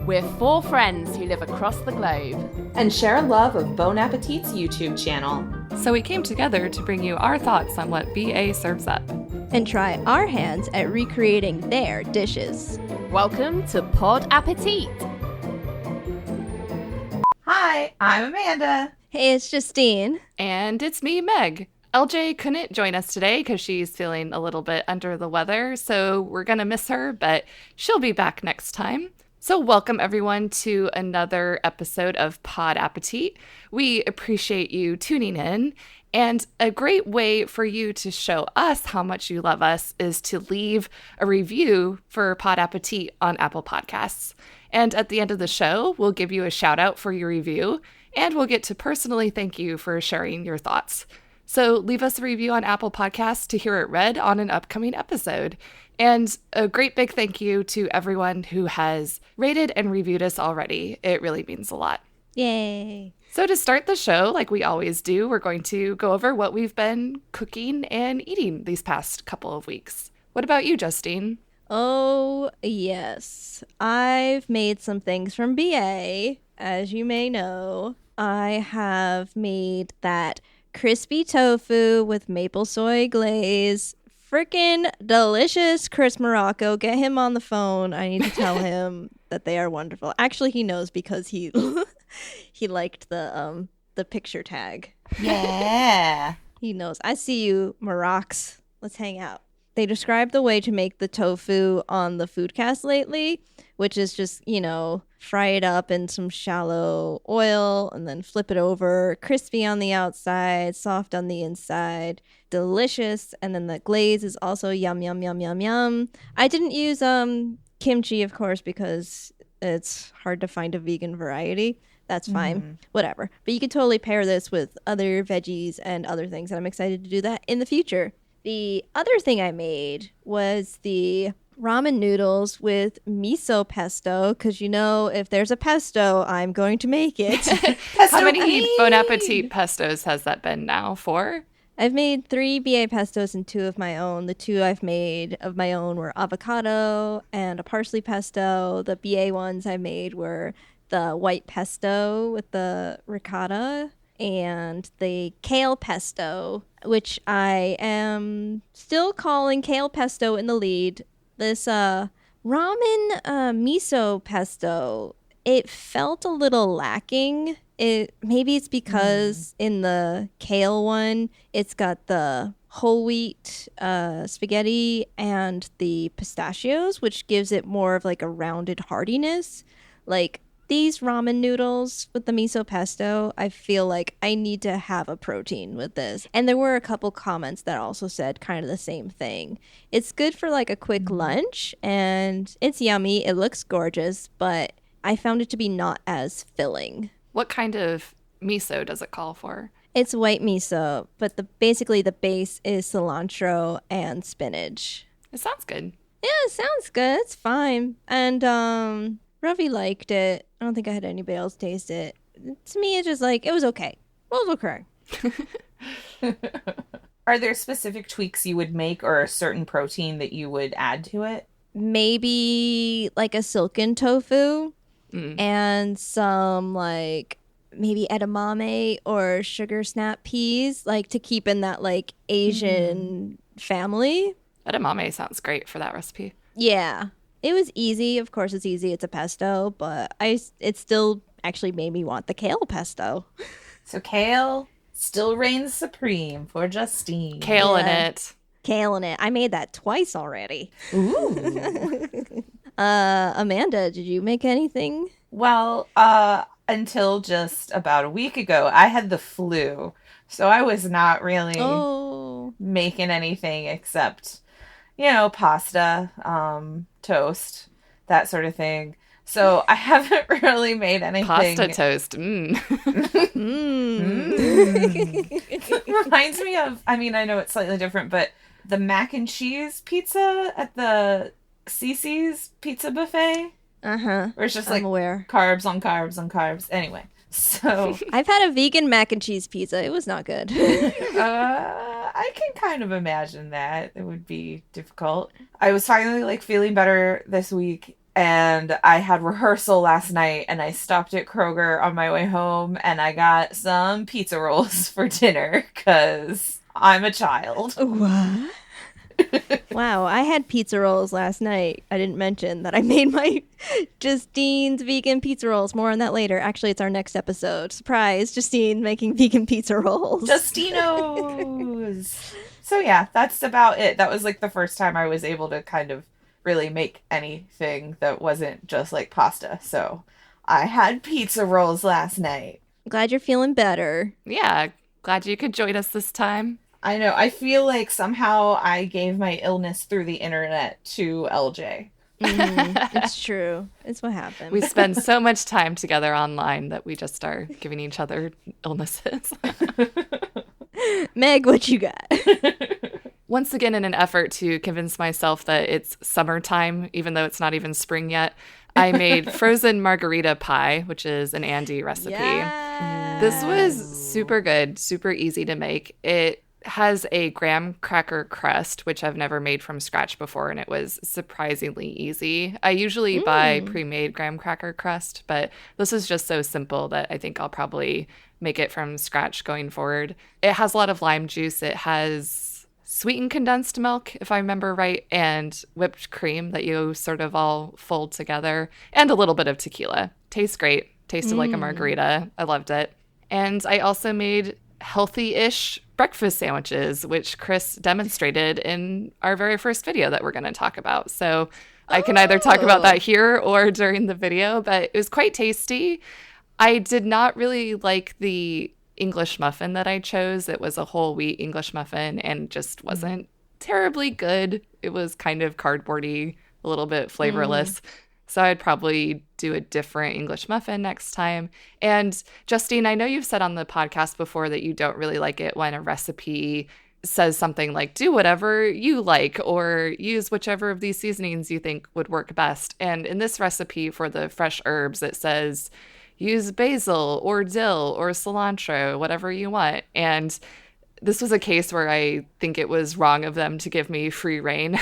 We're four friends who live across the globe and share a love of Bon Appétit's YouTube channel. So we came together to bring you our thoughts on what BA serves up. And try our hands at recreating their dishes. Welcome to Bon Appétit! Hi, I'm Amanda. Hey, it's Justine. And it's me, Meg. LJ couldn't join us today because she's feeling a little bit under the weather, so we're going to miss her, but she'll be back next time. So welcome everyone to another episode of Bon Appétit. We appreciate you tuning in, and a great way for you to show us how much you love us is to leave a review for Bon Appétit on Apple Podcasts. And at the end of the show, we'll give you a shout out for your review, and we'll get to personally thank you for sharing your thoughts. So leave us a review on Apple Podcasts to hear it read on an upcoming episode. And a great big thank you to everyone who has rated and reviewed us already. It really means a lot. Yay. So to start the show, like we always do, we're going to go over what we've been cooking and eating these past couple of weeks. What about you, Justine? Oh, yes. I've made some things from BA, as you may know. I have made that crispy tofu with maple soy glaze. Freaking delicious, Chris Morocco. Get him on the phone. I need to tell him that they are wonderful. Actually, he knows because he he liked the picture tag. Yeah. He knows. I see you, Marocs. Let's hang out. They described the way to make the tofu on the Foodcast lately, which is just, fry it up in some shallow oil and then flip it over. Crispy on the outside, soft on the inside. Delicious. And then the glaze is also yum, yum, yum, yum, yum. I didn't use kimchi, of course, because it's hard to find a vegan variety. That's fine. Whatever. But you can totally pair this with other veggies and other things. And I'm excited to do that in the future. The other thing I made was the ramen noodles with miso pesto, because if there's a pesto, I'm going to make it. How many Bon Appetit pestos has that been now? 4? I've made 3 BA pestos and 2 of my own. The 2 I've made of my own were avocado and a parsley pesto. The BA ones I made were the white pesto with the ricotta and the kale pesto, which I am still calling kale pesto in the lead. This ramen miso pesto, it felt a little lacking. Maybe it's because in the kale one, it's got the whole wheat spaghetti and the pistachios, which gives it more of like a rounded heartiness. Like these ramen noodles with the miso pesto, I feel like I need to have a protein with this. And there were a couple comments that also said kind of the same thing. It's good for like a quick lunch and it's yummy. It looks gorgeous, but I found it to be not as filling. What kind of miso does it call for? It's white miso, but basically the base is cilantro and spinach. It sounds good. Yeah, it sounds good. It's fine. And Ravi liked it. I don't think I had anybody else taste it. To me, it's just like, it was okay. It was okay. Are there specific tweaks you would make or a certain protein that you would add to it? Maybe like a silken tofu and some like maybe edamame or sugar snap peas, like to keep in that like Asian family. Edamame sounds great for that recipe. Yeah. It was easy. Of course, it's easy. It's a pesto, but it still actually made me want the kale pesto. So kale still reigns supreme for Justine. Kale in it. Kale in it. I made that twice already. Ooh. Amanda, did you make anything? Well, until just about a week ago, I had the flu. So I was not really making anything except pasta, toast, that sort of thing. So I haven't really made anything. Pasta toast. Reminds me of, I know it's slightly different, but the mac and cheese pizza at the Cece's pizza buffet. Uh-huh. Where it's just I'm aware. Carbs on carbs on carbs. Anyway, so. I've had a vegan mac and cheese pizza. It was not good. I can kind of imagine that. It would be difficult. I was finally feeling better this week And I had rehearsal last night, and I stopped at Kroger on my way home, and I got some pizza rolls for dinner because I'm a child. What? Wow, I had pizza rolls last night. I didn't mention that I made my Justine's vegan pizza rolls. More on that later. Actually, it's our next episode. Surprise, Justine making vegan pizza rolls. Justinos! So yeah, that's about it. That was like the first time I was able to kind of really make anything that wasn't just like pasta. So I had pizza rolls last night. Glad you're feeling better. Yeah, glad you could join us this time. I know. I feel like somehow I gave my illness through the internet to LJ. It's true. It's what happened. We spend so much time together online that we just are giving each other illnesses. Meg, what you got? Once again, in an effort to convince myself that it's summertime, even though it's not even spring yet, I made frozen margarita pie, which is an Andy recipe. Yes. This was super good, super easy to make. It has a graham cracker crust, which I've never made from scratch before, and it was surprisingly easy. I usually buy pre-made graham cracker crust, but this is just so simple that I think I'll probably make it from scratch going forward. It has a lot of lime juice. It has sweetened condensed milk, if I remember right, and whipped cream that you sort of all fold together, and a little bit of tequila. Tastes great. Tasted like a margarita. I loved it. And I also made healthy-ish breakfast sandwiches, which Chris demonstrated in our very first video that we're going to talk about. So I can either talk about that here or during the video, but it was quite tasty. I did not really like the English muffin that I chose. It was a whole wheat English muffin and just wasn't terribly good. It was kind of cardboardy, a little bit flavorless. So I'd probably do a different English muffin next time. And Justine, I know you've said on the podcast before that you don't really like it when a recipe says something like, do whatever you like or use whichever of these seasonings you think would work best. And in this recipe for the fresh herbs, it says use basil or dill or cilantro, whatever you want. And this was a case where I think it was wrong of them to give me free reign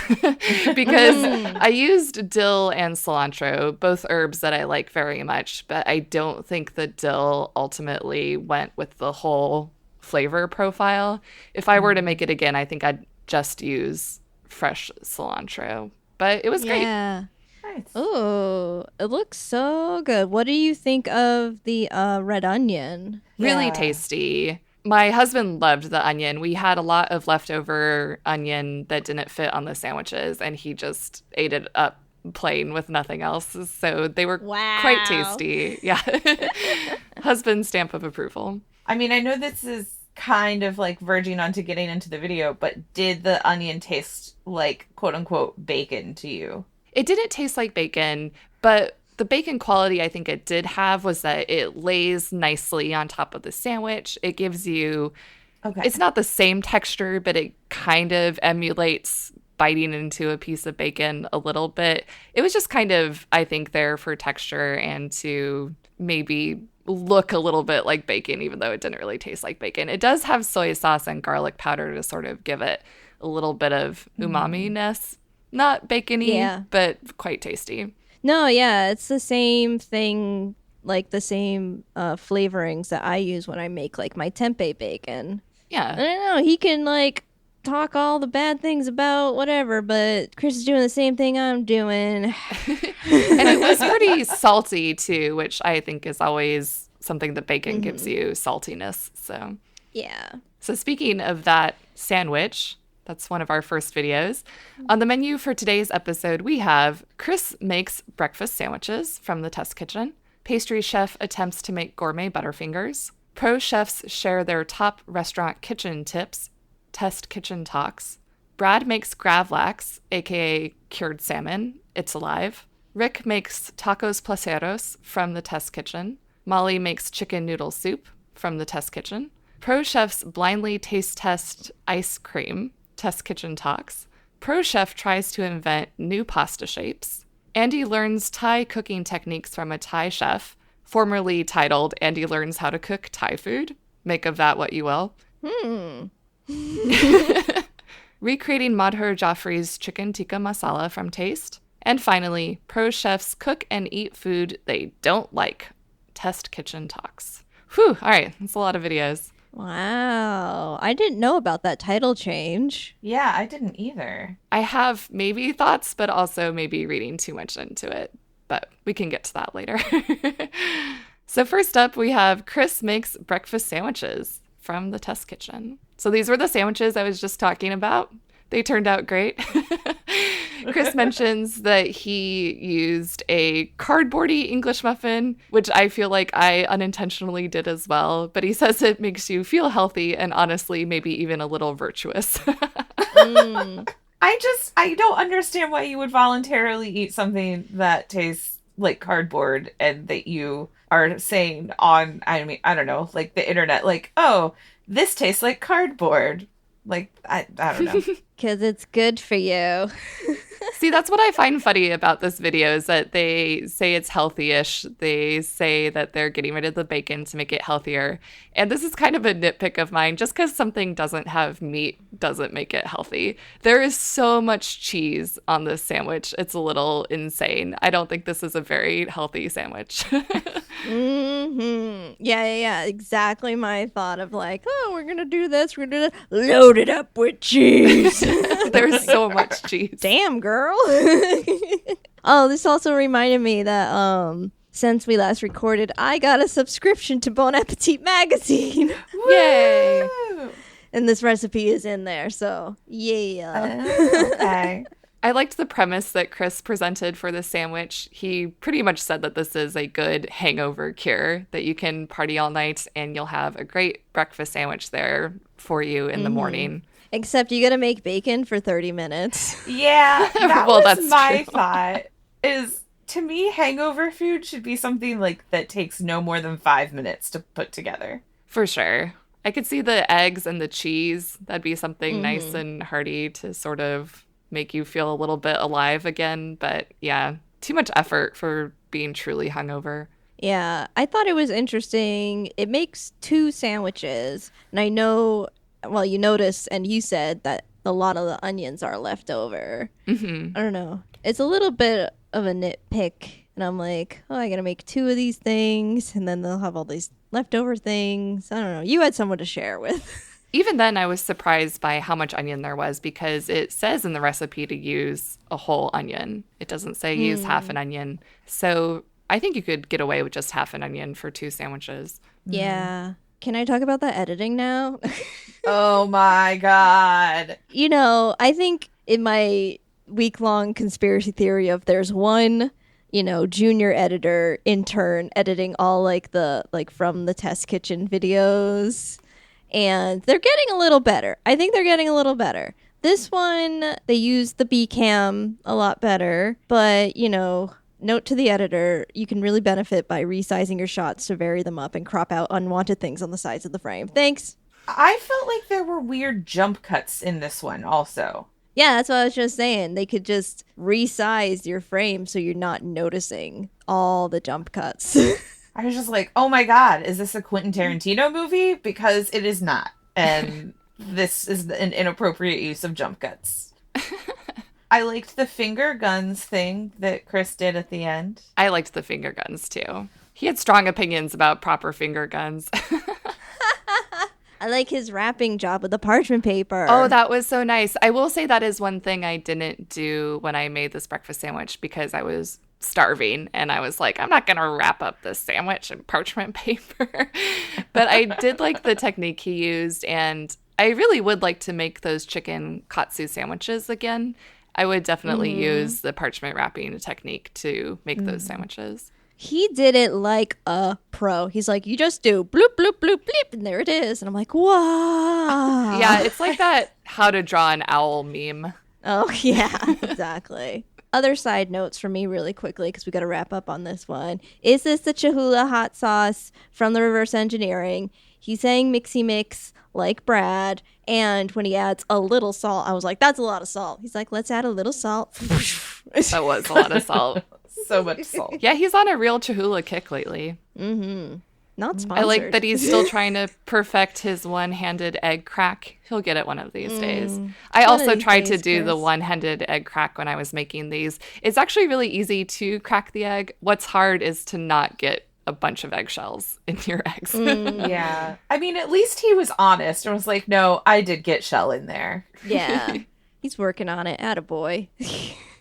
because I used dill and cilantro, both herbs that I like very much, but I don't think the dill ultimately went with the whole flavor profile. If I were to make it again, I think I'd just use fresh cilantro, but it was great. Yeah. Nice. Oh, it looks so good. What do you think of the red onion? Really tasty. My husband loved the onion. We had a lot of leftover onion that didn't fit on the sandwiches, and he just ate it up plain with nothing else. So they were quite tasty. Yeah. Husband's stamp of approval. I mean, I know this is kind of like verging onto getting into the video, but did the onion taste like quote unquote bacon to you? It didn't taste like bacon, but the bacon quality I think it did have was that it lays nicely on top of the sandwich. It gives you, it's not the same texture, but it kind of emulates biting into a piece of bacon a little bit. It was just kind of, I think, there for texture and to maybe look a little bit like bacon, even though it didn't really taste like bacon. It does have soy sauce and garlic powder to sort of give it a little bit of umami-ness. Not bacony, but quite tasty. No, yeah, it's the same thing, like the same flavorings that I use when I make like my tempeh bacon. Yeah. I don't know, he can like talk all the bad things about whatever, but Chris is doing the same thing I'm doing. And it was pretty salty too, which I think is always something that bacon gives you, saltiness. So yeah. So speaking of that sandwich, that's one of our first videos. On the menu for today's episode, we have Chris makes breakfast sandwiches from the test kitchen. Pastry chef attempts to make gourmet Butterfingers. Pro chefs share their top restaurant kitchen tips. Test kitchen talks. Brad makes Gravlax, aka cured salmon. It's alive. Rick makes tacos Placeros from the test kitchen. Molly makes chicken noodle soup from the test kitchen. Pro chefs blindly taste test ice cream. Test kitchen talks. Pro chef tries to invent new pasta shapes. Andy learns Thai cooking techniques from a Thai chef, formerly titled Andy Learns How to Cook Thai Food. Make of that what you will. Recreating Madhur Jaffrey's chicken tikka masala from Taste. And finally, pro chefs cook and eat food they don't like. Test kitchen talks. Whew, all right, that's a lot of videos. Wow. I didn't know about that title change. Yeah, I didn't either. I have maybe thoughts, but also maybe reading too much into it. But we can get to that later. So first up, we have Chris makes breakfast sandwiches from the test kitchen. So these were the sandwiches I was just talking about. They turned out great. Chris mentions that he used a cardboardy English muffin, which I feel like I unintentionally did as well. But he says it makes you feel healthy and honestly, maybe even a little virtuous. I don't understand why you would voluntarily eat something that tastes like cardboard and that you are saying on, I don't know, like the internet, like, oh, this tastes like cardboard. Like, I don't know. Because it's good for you. See, that's what I find funny about this video is that they say it's healthy-ish. They say that they're getting rid of the bacon to make it healthier. And this is kind of a nitpick of mine. Just because something doesn't have meat doesn't make it healthy. There is so much cheese on this sandwich. It's a little insane. I don't think this is a very healthy sandwich. Yeah. Exactly my thought of like, oh, we're going to do this. We're going to do that. Load it up with cheese. There's so much cheese. Damn, girl. Oh, this also reminded me that since we last recorded, I got a subscription to Bon Appetit magazine. Yay! And this recipe is in there, so yeah. Okay. I liked the premise that Chris presented for this sandwich. He pretty much said that this is a good hangover cure, that you can party all night and you'll have a great breakfast sandwich there for you in the morning. Except you gotta make bacon for 30 minutes. Yeah, that Well, was that's my true. thought. Is, to me, hangover food should be something like that takes no more than 5 minutes to put together. For sure. I could see the eggs and the cheese. That'd be something nice and hearty to sort of make you feel a little bit alive again. But yeah, too much effort for being truly hungover. Yeah, I thought it was interesting. It makes 2 sandwiches, and I know, well, you noticed and you said that a lot of the onions are left over. I don't know. It's a little bit of a nitpick, and I'm like, oh, I gotta make 2 of these things, and then they'll have all these leftover things. I don't know. You had someone to share with. Even then, I was surprised by how much onion there was because it says in the recipe to use a whole onion. It doesn't say use half an onion. So I think you could get away with just half an onion for 2 sandwiches. Yeah. Can I talk about the editing now? Oh my god. You know, I think in my week-long conspiracy theory of there's one, junior editor, intern editing all from the test kitchen videos. And they're getting a little better. I think they're getting a little better. This one, they use the B cam a lot better. But, note to the editor, you can really benefit by resizing your shots to vary them up and crop out unwanted things on the sides of the frame. Thanks. I felt like there were weird jump cuts in this one also. Yeah, that's what I was just saying. They could just resize your frame so you're not noticing all the jump cuts. I was just like, oh my god, is this a Quentin Tarantino movie? Because it is not. And this is an inappropriate use of jump cuts. I liked the finger guns thing that Chris did at the end. I liked the finger guns too. He had strong opinions about proper finger guns. I like his wrapping job with the parchment paper. Oh, that was so nice. I will say that is one thing I didn't do when I made this breakfast sandwich because I was starving and I was like, I'm not going to wrap up this sandwich in parchment paper. But I did like the technique he used, and I really would like to make those chicken katsu sandwiches again. I would definitely use the parchment wrapping technique to make those sandwiches. He did it like a pro. He's like, you just do bloop, bloop, bloop, bleep, and there it is. And I'm like, wow. Yeah, it's like that how to draw an owl meme. Oh, yeah, exactly. Other side notes for me really quickly, because we got to wrap up on this one. Is this the Cholula hot sauce from the reverse engineering? He's saying mixy mix like Brad. And when he adds a little salt, I was like, that's a lot of salt. He's like, let's add a little salt. That was a lot of salt. So much salt. Yeah, he's on a real Cholula kick lately. Now Not sponsored. I like that he's still trying to perfect his one-handed egg crack. He'll get it one of these days. I also tried to do the one-handed egg crack when I was making these. It's actually really easy to crack the egg. What's hard is to not get a bunch of eggshells in your eggs. Yeah. I mean, at least he was honest and was like, no, I did get shell in there. Yeah. He's working on it. Attaboy.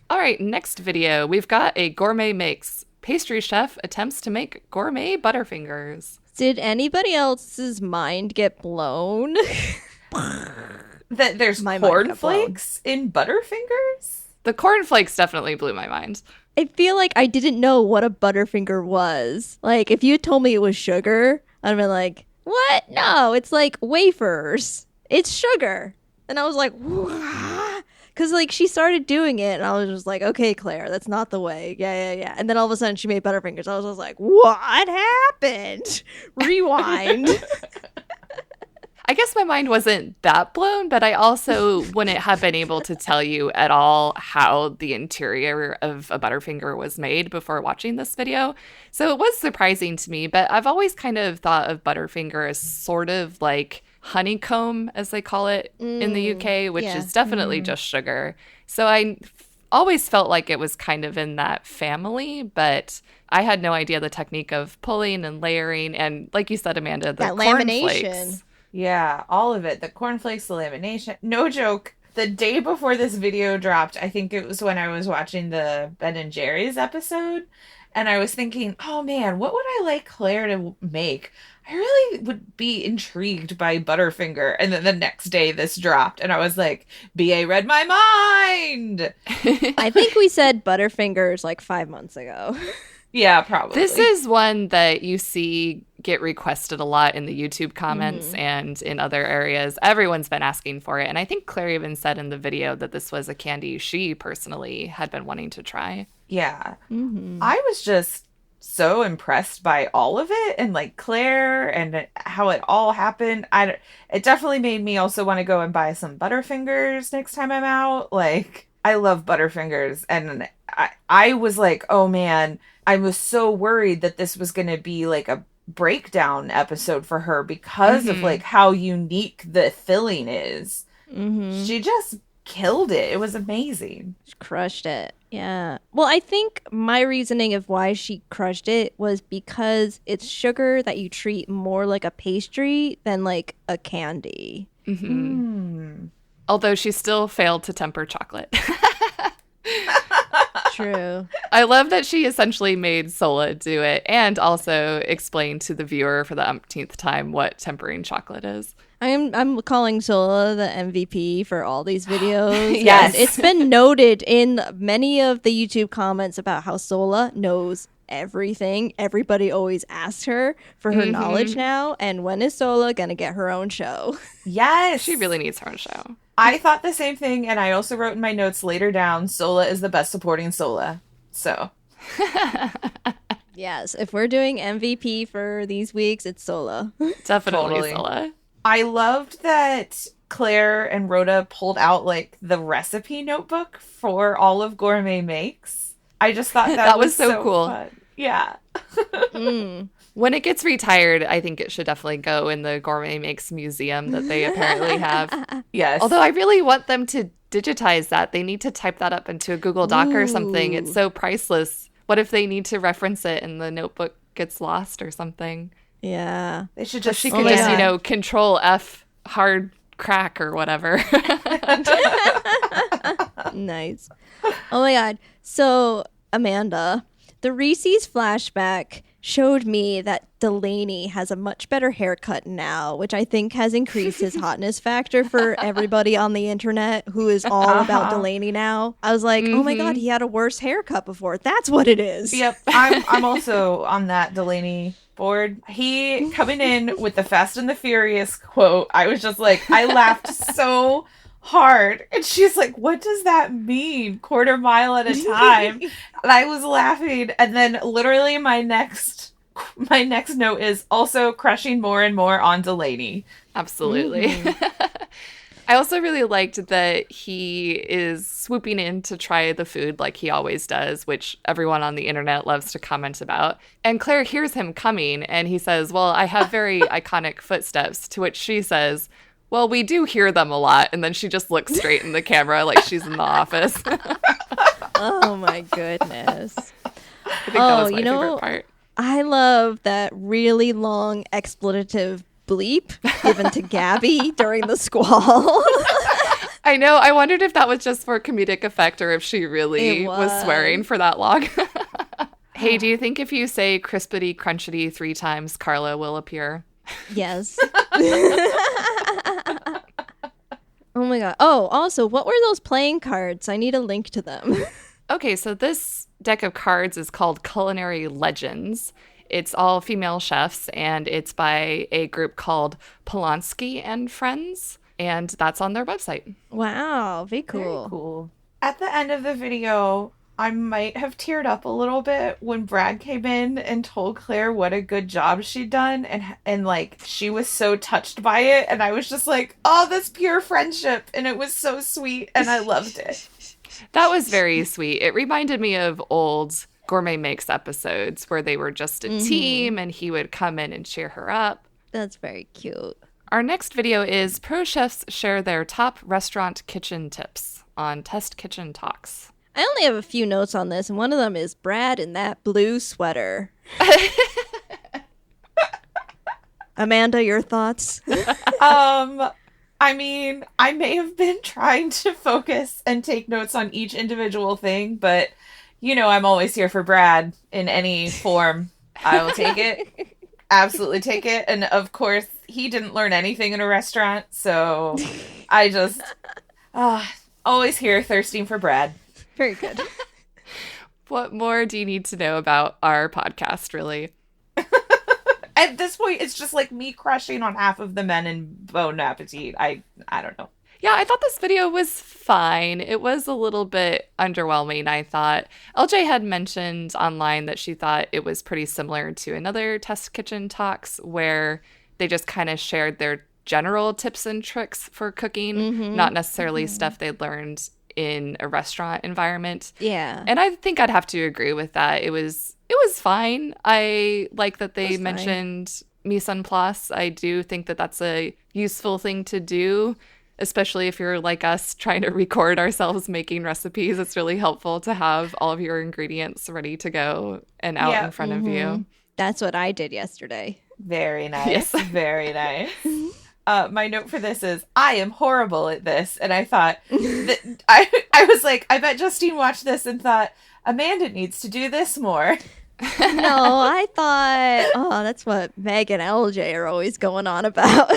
All right, next video. We've got a Gourmet Makes. Pastry chef attempts to make gourmet Butterfingers. Did anybody else's mind get blown? That there's cornflakes in Butterfingers? The cornflakes definitely blew my mind. I feel like I didn't know what a Butterfinger was. Like, if you had told me it was sugar, I'd have been like, what? No, it's like wafers. It's sugar. And I was like, because like she started doing it and I was just like, okay, Claire, that's not the way. Yeah. And then all of a sudden she made Butterfingers. I was just like, what happened? Rewind. I guess my mind wasn't that blown, but I also wouldn't have been able to tell you at all how the interior of a Butterfinger was made before watching this video. So it was surprising to me, but I've always kind of thought of Butterfinger as sort of like honeycomb, as they call it in the UK, which is definitely just sugar. So I always felt like it was kind of in that family, but I had no idea the technique of pulling and layering. And like you said, Amanda, the lamination. Yeah, all of it. The cornflakes, the lamination. No joke. The day before this video dropped, I think it was when I was watching the Ben and Jerry's episode, and I was thinking, oh man, what would I like Claire to make? I really would be intrigued by Butterfinger. And then the next day this dropped, and I was like, BA read my mind! I think we said Butterfingers like 5 months ago. Yeah, probably. This is one that you see get requested a lot in the YouTube comments and in other areas. Everyone's been asking for it. And I think Claire even said in the video that this was a candy she personally had been wanting to try. Yeah. I was just so impressed by all of it and like Claire and how it all happened. It definitely made me also want to go and buy some Butterfingers next time I'm out. Like, I love Butterfingers. And I was like, oh man, I was so worried that this was going to be like a breakdown episode for her because of like how unique the filling is. She just killed it. It was amazing. She crushed it. Yeah. Well, I think my reasoning of why she crushed it was because it's sugar that you treat more like a pastry than like a candy. Although she still failed to temper chocolate. True. I love that she essentially made Sola do it and also explained to the viewer for the umpteenth time what tempering chocolate is. I'm calling Sola the MVP for all these videos. Yes. It's been noted in many of the YouTube comments about how Sola knows everything. Everybody always asks her for her knowledge now. And when is Sola going to get her own show? Yes. She really needs her own show. I thought the same thing, and I also wrote in my notes later down, Sola is the best supporting Sola. So. Yes, if we're doing MVP for these weeks, it's Sola. Definitely Totally. Sola. I loved that Claire and Rhoda pulled out, like, the recipe notebook for all of Gourmet Makes. I just thought that was so cool. Fun. Yeah. When it gets retired, I think it should definitely go in the Gourmet Makes museum that they apparently have. Yes. Although I really want them to digitize that. They need to type that up into a Google Doc or something. It's so priceless. What if they need to reference it and the notebook gets lost or something? Yeah. They should just... She could just, Control F hard crack or whatever. Nice. Oh my God. So, Amanda, the Reese's flashback showed me that Delany has a much better haircut now, which I think has increased his hotness factor for everybody on the internet who is all about Delany now. I was like, oh my God, he had a worse haircut before. That's what it is. Yep. I'm also on that Delany board. He coming in with the Fast and the Furious quote. I was just like, I laughed so hard. And she's like, what does that mean? Quarter mile at a time. And I was laughing. And then literally my next note is also crushing more and more on Delany. Absolutely. I also really liked that he is swooping in to try the food like he always does, which everyone on the internet loves to comment about. And Claire hears him coming and he says, well, I have very iconic footsteps, to which she says, well, we do hear them a lot. And then she just looks straight in the camera like she's in the office. Oh, my goodness. I think that was my favorite part. I love that really long expletive bleep given to Gabby during the squall. I know. I wondered if that was just for comedic effect or if she really was swearing for that long. Hey, do you think if you say crispity crunchity 3 times, Carla will appear? Yes. Oh my god. Oh, also, what were those playing cards? I need a link to them. Okay, so this deck of cards is called Culinary Legends. It's all female chefs, and it's by a group called Polanski and Friends, and that's on their website. Wow, very cool. Very cool. At the end of the video, I might have teared up a little bit when Brad came in and told Claire what a good job she'd done, and like she was so touched by it, and I was just like, oh, that's pure friendship, and it was so sweet, and I loved it. That was very sweet. It reminded me of old Gourmet Makes episodes where they were just a team and he would come in and cheer her up. That's very cute. Our next video is pro chefs share their top restaurant kitchen tips on Test Kitchen Talks. I only have a few notes on this, and one of them is Brad in that blue sweater. Amanda, your thoughts? I mean, I may have been trying to focus and take notes on each individual thing, but you know I'm always here for Brad in any form. I will take it. Absolutely take it. And of course, he didn't learn anything in a restaurant, so I just always here thirsting for Brad. Very good. What more do you need to know about our podcast, really? At this point, it's just like me crushing on half of the men in Bon Appétit. I don't know. Yeah, I thought this video was fine. It was a little bit underwhelming, I thought. LJ had mentioned online that she thought it was pretty similar to another Test Kitchen Talks where they just kind of shared their general tips and tricks for cooking, not necessarily stuff they'd learned in a restaurant environment. Yeah. And I think I'd have to agree with that. It was fine. I like that they mentioned mise en place. I do think that that's a useful thing to do, especially if you're like us trying to record ourselves making recipes. It's really helpful to have all of your ingredients ready to go and out in front of you. That's what I did yesterday. Very nice. Yes. Very nice. My note for this is, I am horrible at this. And I thought, I was like, I bet Justine watched this and thought, Amanda needs to do this more. No, I thought, oh, that's what Meg and LJ are always going on about.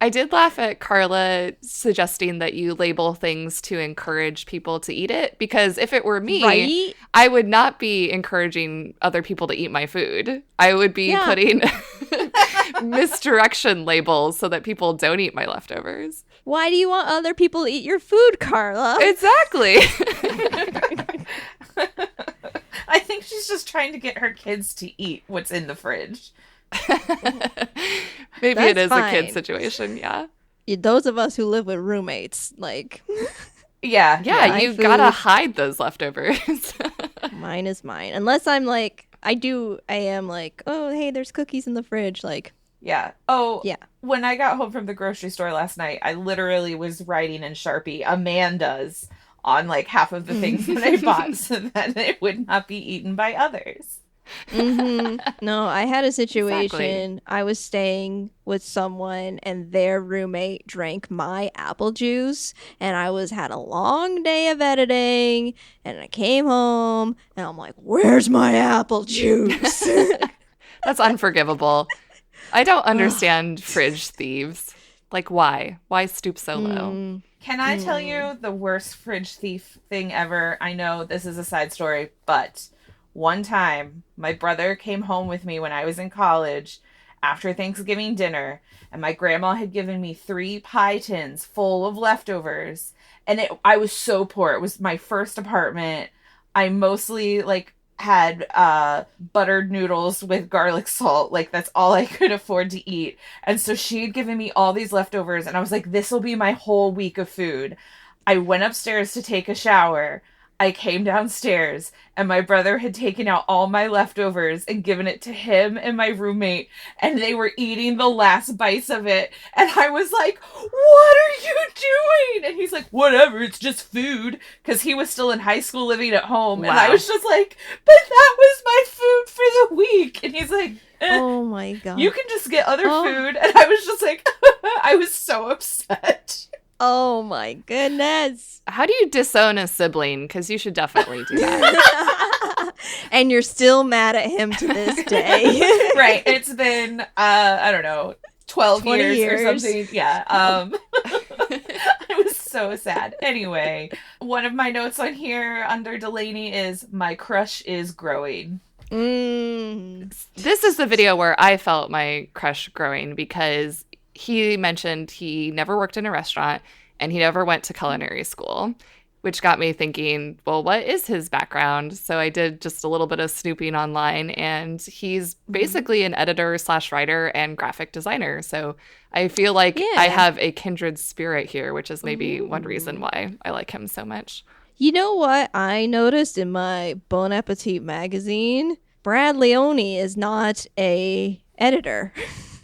I did laugh at Carla suggesting that you label things to encourage people to eat it, because if it were me, Right? I would not be encouraging other people to eat my food. I would be putting misdirection labels so that people don't eat my leftovers. Why do you want other people to eat your food, Carla? Exactly. I think she's just trying to get her kids to eat what's in the fridge. Maybe That's it is fine. a kid situation, yeah. Those of us who live with roommates, like, Yeah. Yeah, my you food. gotta hide those leftovers. mine is mine. Unless I'm like, I am like, oh, hey, there's cookies in the fridge. Like, Yeah. Oh, yeah. When I got home from the grocery store last night, I literally was writing in Sharpie, Amanda's, on like half of the things that I bought so that it would not be eaten by others. No, I had a situation. Exactly. I was staying with someone and their roommate drank my apple juice, and I had a long day of editing, and I came home and I'm like, where's my apple juice? That's unforgivable. I don't understand fridge thieves. Like, why? Why stoop so low? Can I tell you the worst fridge thief thing ever? I know this is a side story, but one time my brother came home with me when I was in college after Thanksgiving dinner, and my grandma had given me 3 pie tins full of leftovers. And I was so poor. It was my first apartment. I mostly had buttered noodles with garlic salt. Like, that's all I could afford to eat. And so she had given me all these leftovers, and I was like, this will be my whole week of food. I went upstairs to take a shower. I came downstairs, and my brother had taken out all my leftovers and given it to him and my roommate, and they were eating the last bites of it. And I was like, what are you doing? And he's like, whatever, it's just food. Because he was still in high school living at home. Wow. And I was just like, but that was my food for the week. And he's like, oh my God. You can just get other food. And I was just like, I was so upset. Oh my goodness. How do you disown a sibling? Because you should definitely do that. And you're still mad at him to this day. Right. It's been, I don't know, 12 years or something. Yeah. It was so sad. Anyway, one of my notes on here under Delany is, my crush is growing. This is the video where I felt my crush growing because he mentioned he never worked in a restaurant and he never went to culinary school, which got me thinking, well, what is his background? So I did just a little bit of snooping online, and he's basically an editor/writer and graphic designer. So I feel like I have a kindred spirit here, which is maybe one reason why I like him so much. You know what I noticed in my Bon Appetit magazine? Brad Leone is not a editor.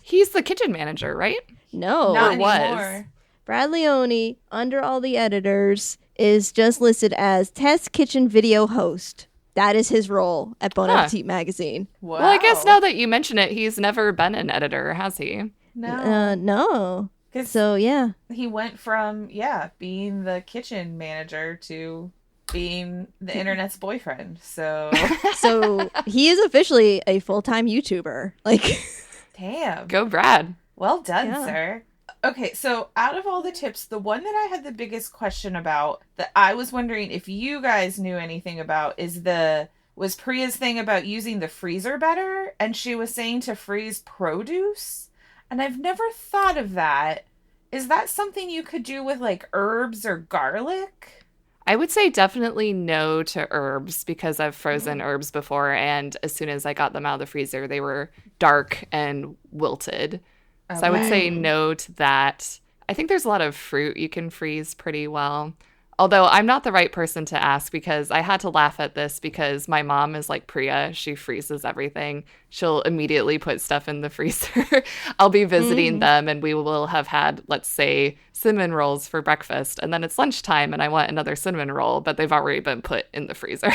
He's the kitchen manager, right? No. Not or was. anymore. Brad Leone, under all the editors, is just listed as test kitchen video host. That is his role at Bon Appetit magazine. Wow. Well, I guess now that you mention it, he's never been an editor, has he? No. No. So, yeah. He went from, being the kitchen manager to being the internet's boyfriend. So So he is officially a full-time YouTuber. Like, damn. Go Brad. Well done, sir. Okay, so out of all the tips, the one that I had the biggest question about, that I was wondering if you guys knew anything about, was Priya's thing about using the freezer better, and she was saying to freeze produce, and I've never thought of that. Is that something you could do with, like, herbs or garlic? I would say definitely no to herbs because I've frozen herbs before, and as soon as I got them out of the freezer, they were dark and wilted. So I would say no to that. I think there's a lot of fruit you can freeze pretty well. Although I'm not the right person to ask because I had to laugh at this because my mom is like Priya. She freezes everything. She'll immediately put stuff in the freezer. I'll be visiting them and we will have had, let's say, cinnamon rolls for breakfast. And then it's lunchtime and I want another cinnamon roll, but they've already been put in the freezer.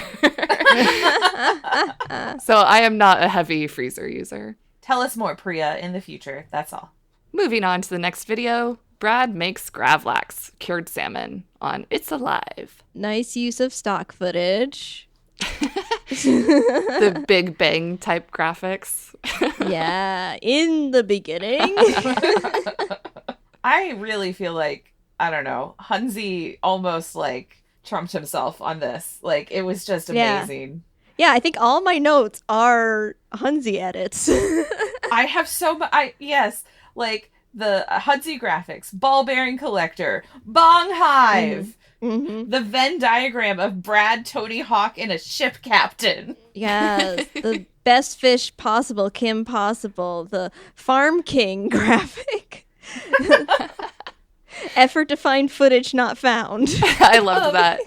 So I am not a heavy freezer user. Tell us more, Priya, in the future. That's all. Moving on to the next video, Brad makes Gravlax, cured salmon, on It's Alive. nice use of stock footage. The Big Bang type graphics. Yeah, in the beginning. I really feel like, I don't know, Hunzi almost, like, trumped himself on this. Like, it was just amazing. Yeah, I think all my notes are Hunzi edits. I have so much. Yes, like the Hunzi graphics, ball bearing collector, bong hive, the Venn diagram of Brad, Tony Hawk, and a ship captain. Yes, the best fish possible, Kim Possible, the Farm King graphic. Effort to find footage not found. I loved that.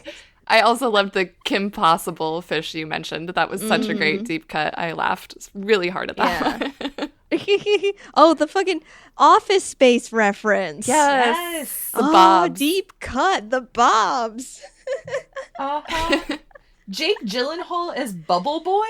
I also loved the Kim Possible fish you mentioned. That was such a great deep cut. I laughed really hard at that one. Oh, the fucking Office Space reference. Yes. The bobs. Deep cut. The bobs. Jake Gyllenhaal as Bubble Boy.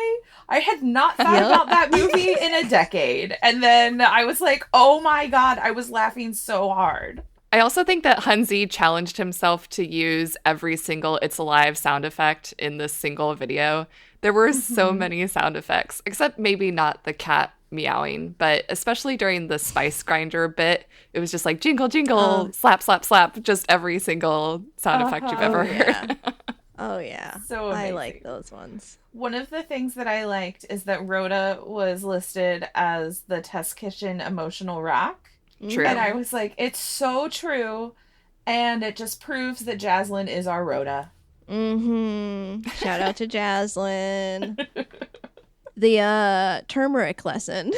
I had not thought about that movie in a decade. And then I was like, oh my God, I was laughing so hard. I also think that Hunzi challenged himself to use every single It's Alive sound effect in this single video. There were so many sound effects, except maybe not the cat meowing, but especially during the spice grinder bit, it was just like jingle, jingle, slap, slap, slap, just every single sound effect you've ever heard. Oh, yeah. So amazing. I like those ones. One of the things that I liked is that Rhoda was listed as the test kitchen emotional rock. True. And I was like, it's so true. And it just proves that Jaslyn is our Rhoda. She Shout out to Jaslyn. The turmeric lesson.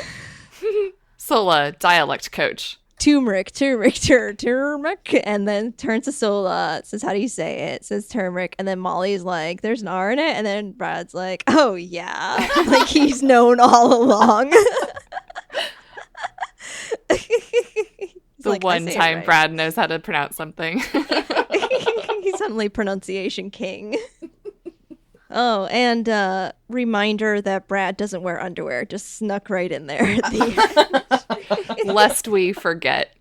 Sola, dialect coach. Turmeric, and then turns to Sola, says, how do you say it? Says turmeric, and then Molly's like, there's an R in it, and then Brad's like, oh yeah, like he's known all along. The like, one time right. Brad knows how to pronounce something. He's suddenly pronunciation king. Oh, and reminder that Brad doesn't wear underwear. Just snuck right in there at the end. Lest we forget.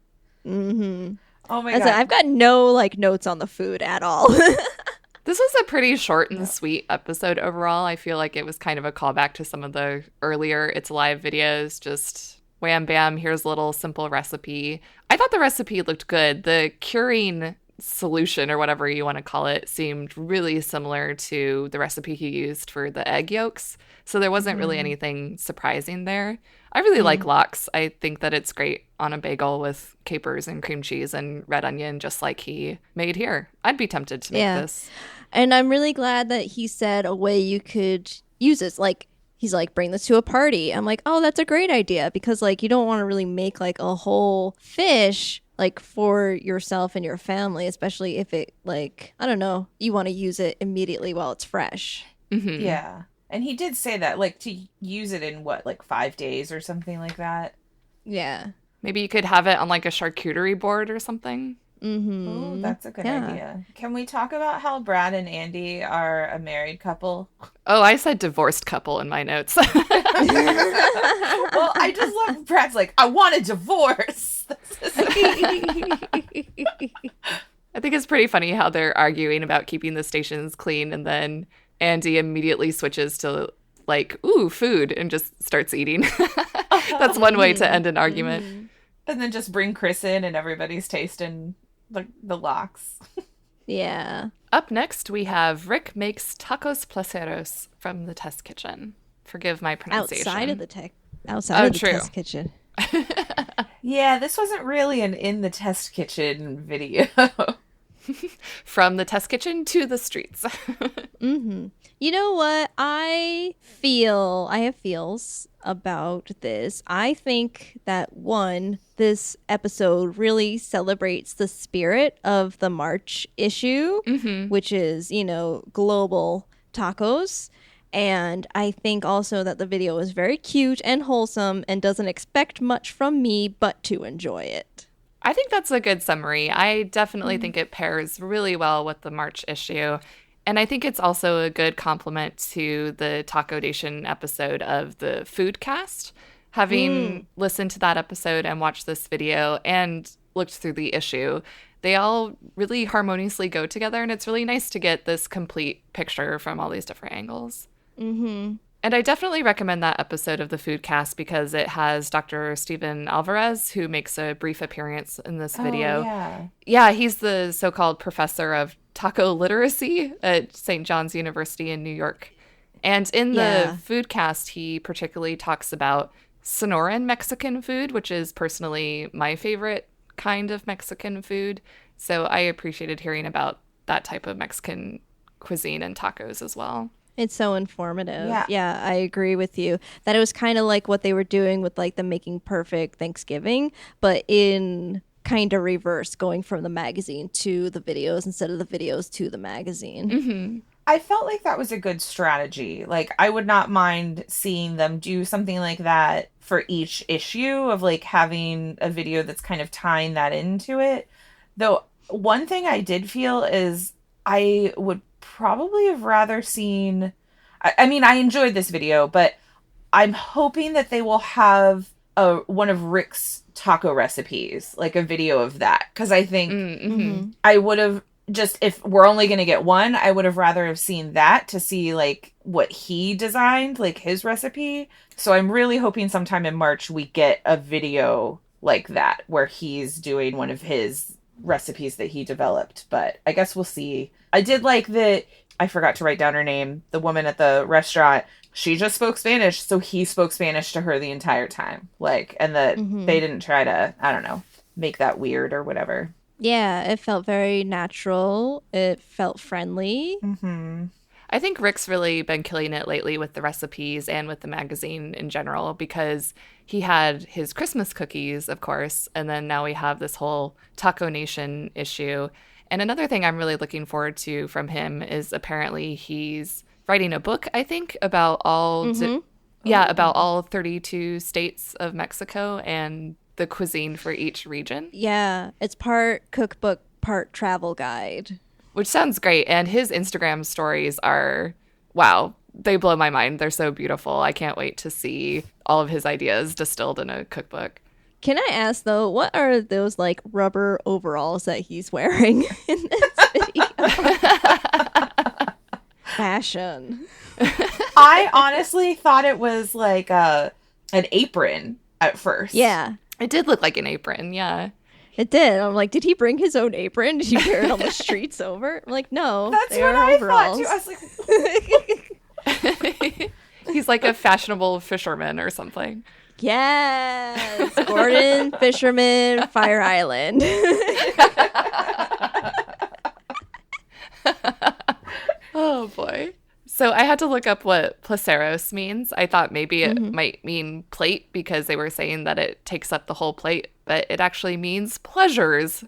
Mm-hmm. Oh my God. I've got no notes on the food at all. This was a pretty short and sweet episode overall. I feel like it was kind of a callback to some of the earlier It's Alive videos. Just wham bam, here's a little simple recipe. I thought the recipe looked good. The curing solution, or whatever you want to call it, seemed really similar to the recipe he used for the egg yolks. So there wasn't really anything surprising there. I really like lox. I think that it's great on a bagel with capers and cream cheese and red onion, just like he made here. I'd be tempted to make this. And I'm really glad that he said a way you could use this. Like, he's like, bring this to a party. I'm like, oh, that's a great idea. Because, like, you don't want to really make, like, a whole fish, like, for yourself and your family, especially if it, like, I don't know, you want to use it immediately while it's fresh. Mm-hmm. Yeah. And he did say that, like, to use it in, 5 days or something like that? Yeah. Maybe you could have it on, like, a charcuterie board or something. Mm-hmm. Oh, that's a good idea. Can we talk about how Brad and Andy are a married couple? Oh, I said divorced couple in my notes. Well, I just love Brad's like, I want a divorce. I think it's pretty funny how they're arguing about keeping the stations clean, and then Andy immediately switches to, like, ooh, food, and just starts eating. That's one way to end an argument. And then just bring Chris in and everybody's tasting the lox. Yeah. Up next, we have Rick makes tacos placeros from the test kitchen. Forgive my pronunciation. Outside of the test kitchen. Yeah, this wasn't really an in the test kitchen video. From the test kitchen to the streets. Mm-hmm. You know what? I have feels about this. I think that, one, this episode really celebrates the spirit of the March issue, which is, global tacos. And I think also that the video is very cute and wholesome and doesn't expect much from me but to enjoy it. I think that's a good summary. I definitely think it pairs really well with the March issue. And I think it's also a good complement to the Taco Nation episode of the Foodcast. Having listened to that episode and watched this video and looked through the issue, they all really harmoniously go together. And it's really nice to get this complete picture from all these different angles. Mm-hmm. And I definitely recommend that episode of the Foodcast because it has Dr. Steven Alvarez, who makes a brief appearance in this video. Yeah, he's the so-called professor of taco literacy at St. John's University in New York. And in the Foodcast, he particularly talks about Sonoran Mexican food, which is personally my favorite kind of Mexican food. So I appreciated hearing about that type of Mexican cuisine and tacos as well. It's so informative. Yeah, I agree with you. That it was kind of like what they were doing with like the Making Perfect Thanksgiving, but in kind of reverse, going from the magazine to the videos instead of the videos to the magazine. Mm-hmm. I felt like that was a good strategy. Like, I would not mind seeing them do something like that for each issue of like having a video that's kind of tying that into it. Though one thing I did feel is I would probably have rather seen, I mean, I enjoyed this video, but I'm hoping that they will have one of Rick's taco recipes, like a video of that. Because I think I would have just, if we're only going to get one, I would have rather have seen that to see like what he designed, like his recipe. So I'm really hoping sometime in March we get a video like that where he's doing one of his recipes that he developed. But I guess we'll see. I did like that, I forgot to write down her name, the woman at the restaurant. She just spoke Spanish, so he spoke Spanish to her the entire time. Like, and that they didn't try to, I don't know, make that weird or whatever. Yeah, it felt very natural. It felt friendly. I think Rick's really been killing it lately with the recipes and with the magazine in general, because he had his Christmas cookies, of course, and then now we have this whole Taco Nation issue. And another thing I'm really looking forward to from him is apparently he's writing a book, I think, about all about all 32 states of Mexico and the cuisine for each region. Yeah, it's part cookbook, part travel guide. Which sounds great. And his Instagram stories are, wow, they blow my mind. They're so beautiful. I can't wait to see all of his ideas distilled in a cookbook. Can I ask, though, what are those, like, rubber overalls that he's wearing in this video? Fashion. I honestly thought it was like an apron at first. Yeah. It did look like an apron, yeah. It did. I'm like, did he bring his own apron? Did he wear it on the streets over? I'm like, no. That's what I thought, too. I was like... He's like a fashionable fisherman or something. Yes. Gordon, fisherman, Fire Island. Oh, boy. So I had to look up what Placeros means. I thought maybe it might mean plate because they were saying that it takes up the whole plate, but it actually means pleasures.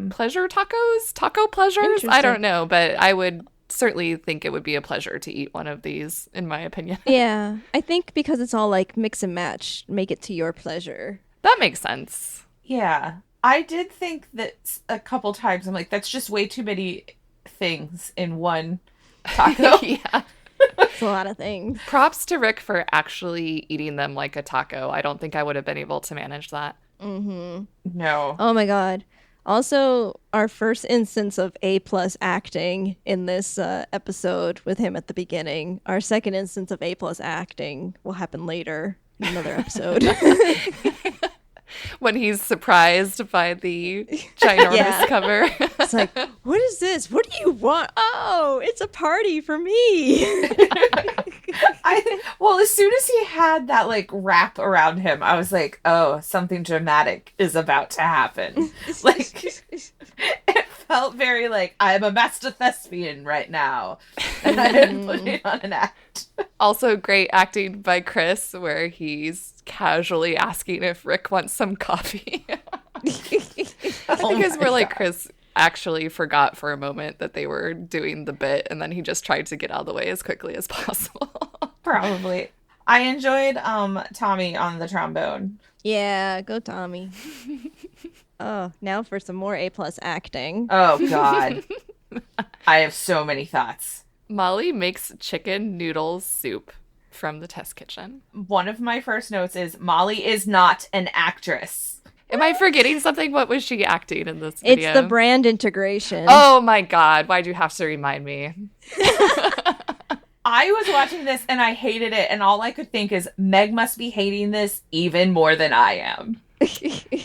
Pleasure tacos? Taco pleasures? I don't know, but I would certainly think it would be a pleasure to eat one of these, in my opinion. Yeah, I think because it's all like mix and match, make it to your pleasure. That makes sense. Yeah. I did think that a couple times. I'm like, that's just way too many things in one taco. Yeah. It's a lot of things. Props to Rick for actually eating them like a taco. I don't think I would have been able to manage that. No. Oh my God. Also, our first instance of A+ acting in this episode with him at the beginning. Our second instance of A+ acting will happen later in another episode. When he's surprised by the ginormous cover. It's like, what is this? What do you want? Oh, it's a party for me. Well, as soon as he had that like wrap around him, I was like, oh, something dramatic is about to happen. Like, it felt very like, I'm a master thespian right now. And I'm putting on an act. Also great acting by Chris, where he's casually asking if Rick wants some coffee. Because we're like, Chris actually forgot for a moment that they were doing the bit, and then he just tried to get out of the way as quickly as possible. Probably. I enjoyed Tommy on the trombone. Yeah, go Tommy. Oh, now for some more A+ acting. Oh, God. I have so many thoughts. Molly makes chicken noodle soup from the test kitchen. One of my first notes is Molly is not an actress. Am I forgetting something? What was she acting in this video? It's the brand integration. Oh my God. Why'd you have to remind me? I was watching this and I hated it. And all I could think is Meg must be hating this even more than I am.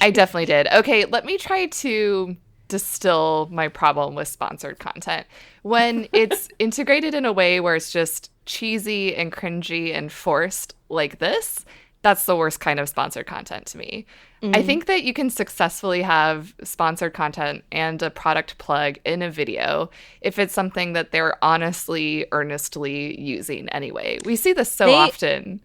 I definitely did. Okay, let me try to distill my problem with sponsored content. When it's integrated in a way where it's just cheesy and cringy and forced like this, that's the worst kind of sponsored content to me. I think that you can successfully have sponsored content and a product plug in a video if it's something that they're honestly, earnestly using anyway. We see this so often.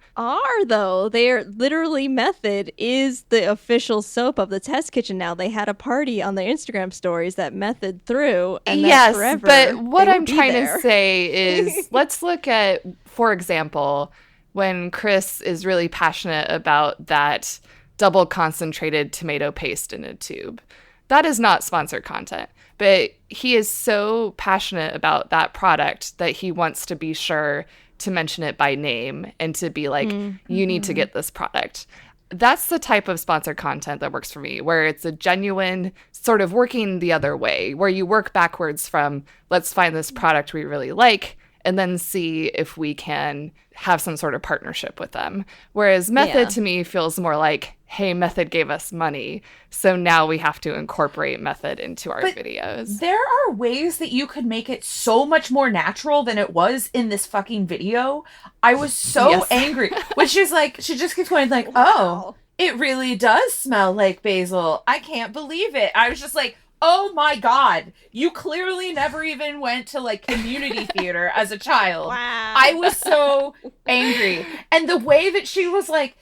Though. They're literally Method is the official soap of the test kitchen now. They had a party on their Instagram stories that Method threw. And yes, forever, but what I'm trying to say is let's look at, for example, when Chris is really passionate about that double concentrated tomato paste in a tube. That is not sponsored content, but he is so passionate about that product that he wants to be sure to mention it by name and to be like, you need to get this product. That's the type of sponsored content that works for me, where it's a genuine sort of working the other way, where you work backwards from, let's find this product we really like, and then see if we can have some sort of partnership with them. Whereas Method to me feels more like, hey, Method gave us money, so now we have to incorporate Method into our videos. There are ways that you could make it so much more natural than it was in this fucking video. I was so angry. When she's like, she just keeps going like, oh, it really does smell like basil. I can't believe it. I was just like, oh my God, you clearly never even went to like community theater as a child. Wow. I was so angry. And the way that she was like,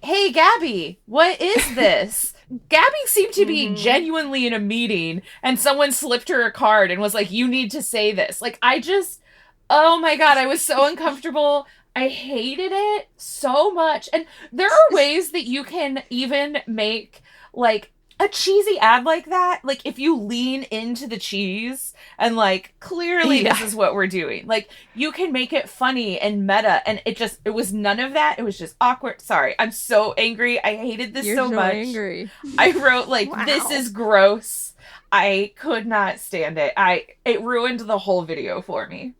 hey, Gabby, what is this? Gabby seemed to be genuinely in a meeting and someone slipped her a card and was like, you need to say this. Like, oh my God, I was so uncomfortable. I hated it so much. And there are ways that you can even make like a cheesy ad like that. Like if you lean into the cheese and like, clearly this is what we're doing. Like you can make it funny and meta, and it was none of that. It was just awkward. Sorry. I'm so angry. I hated this so much. Angry. I wrote like, this is gross. I could not stand it. It ruined the whole video for me.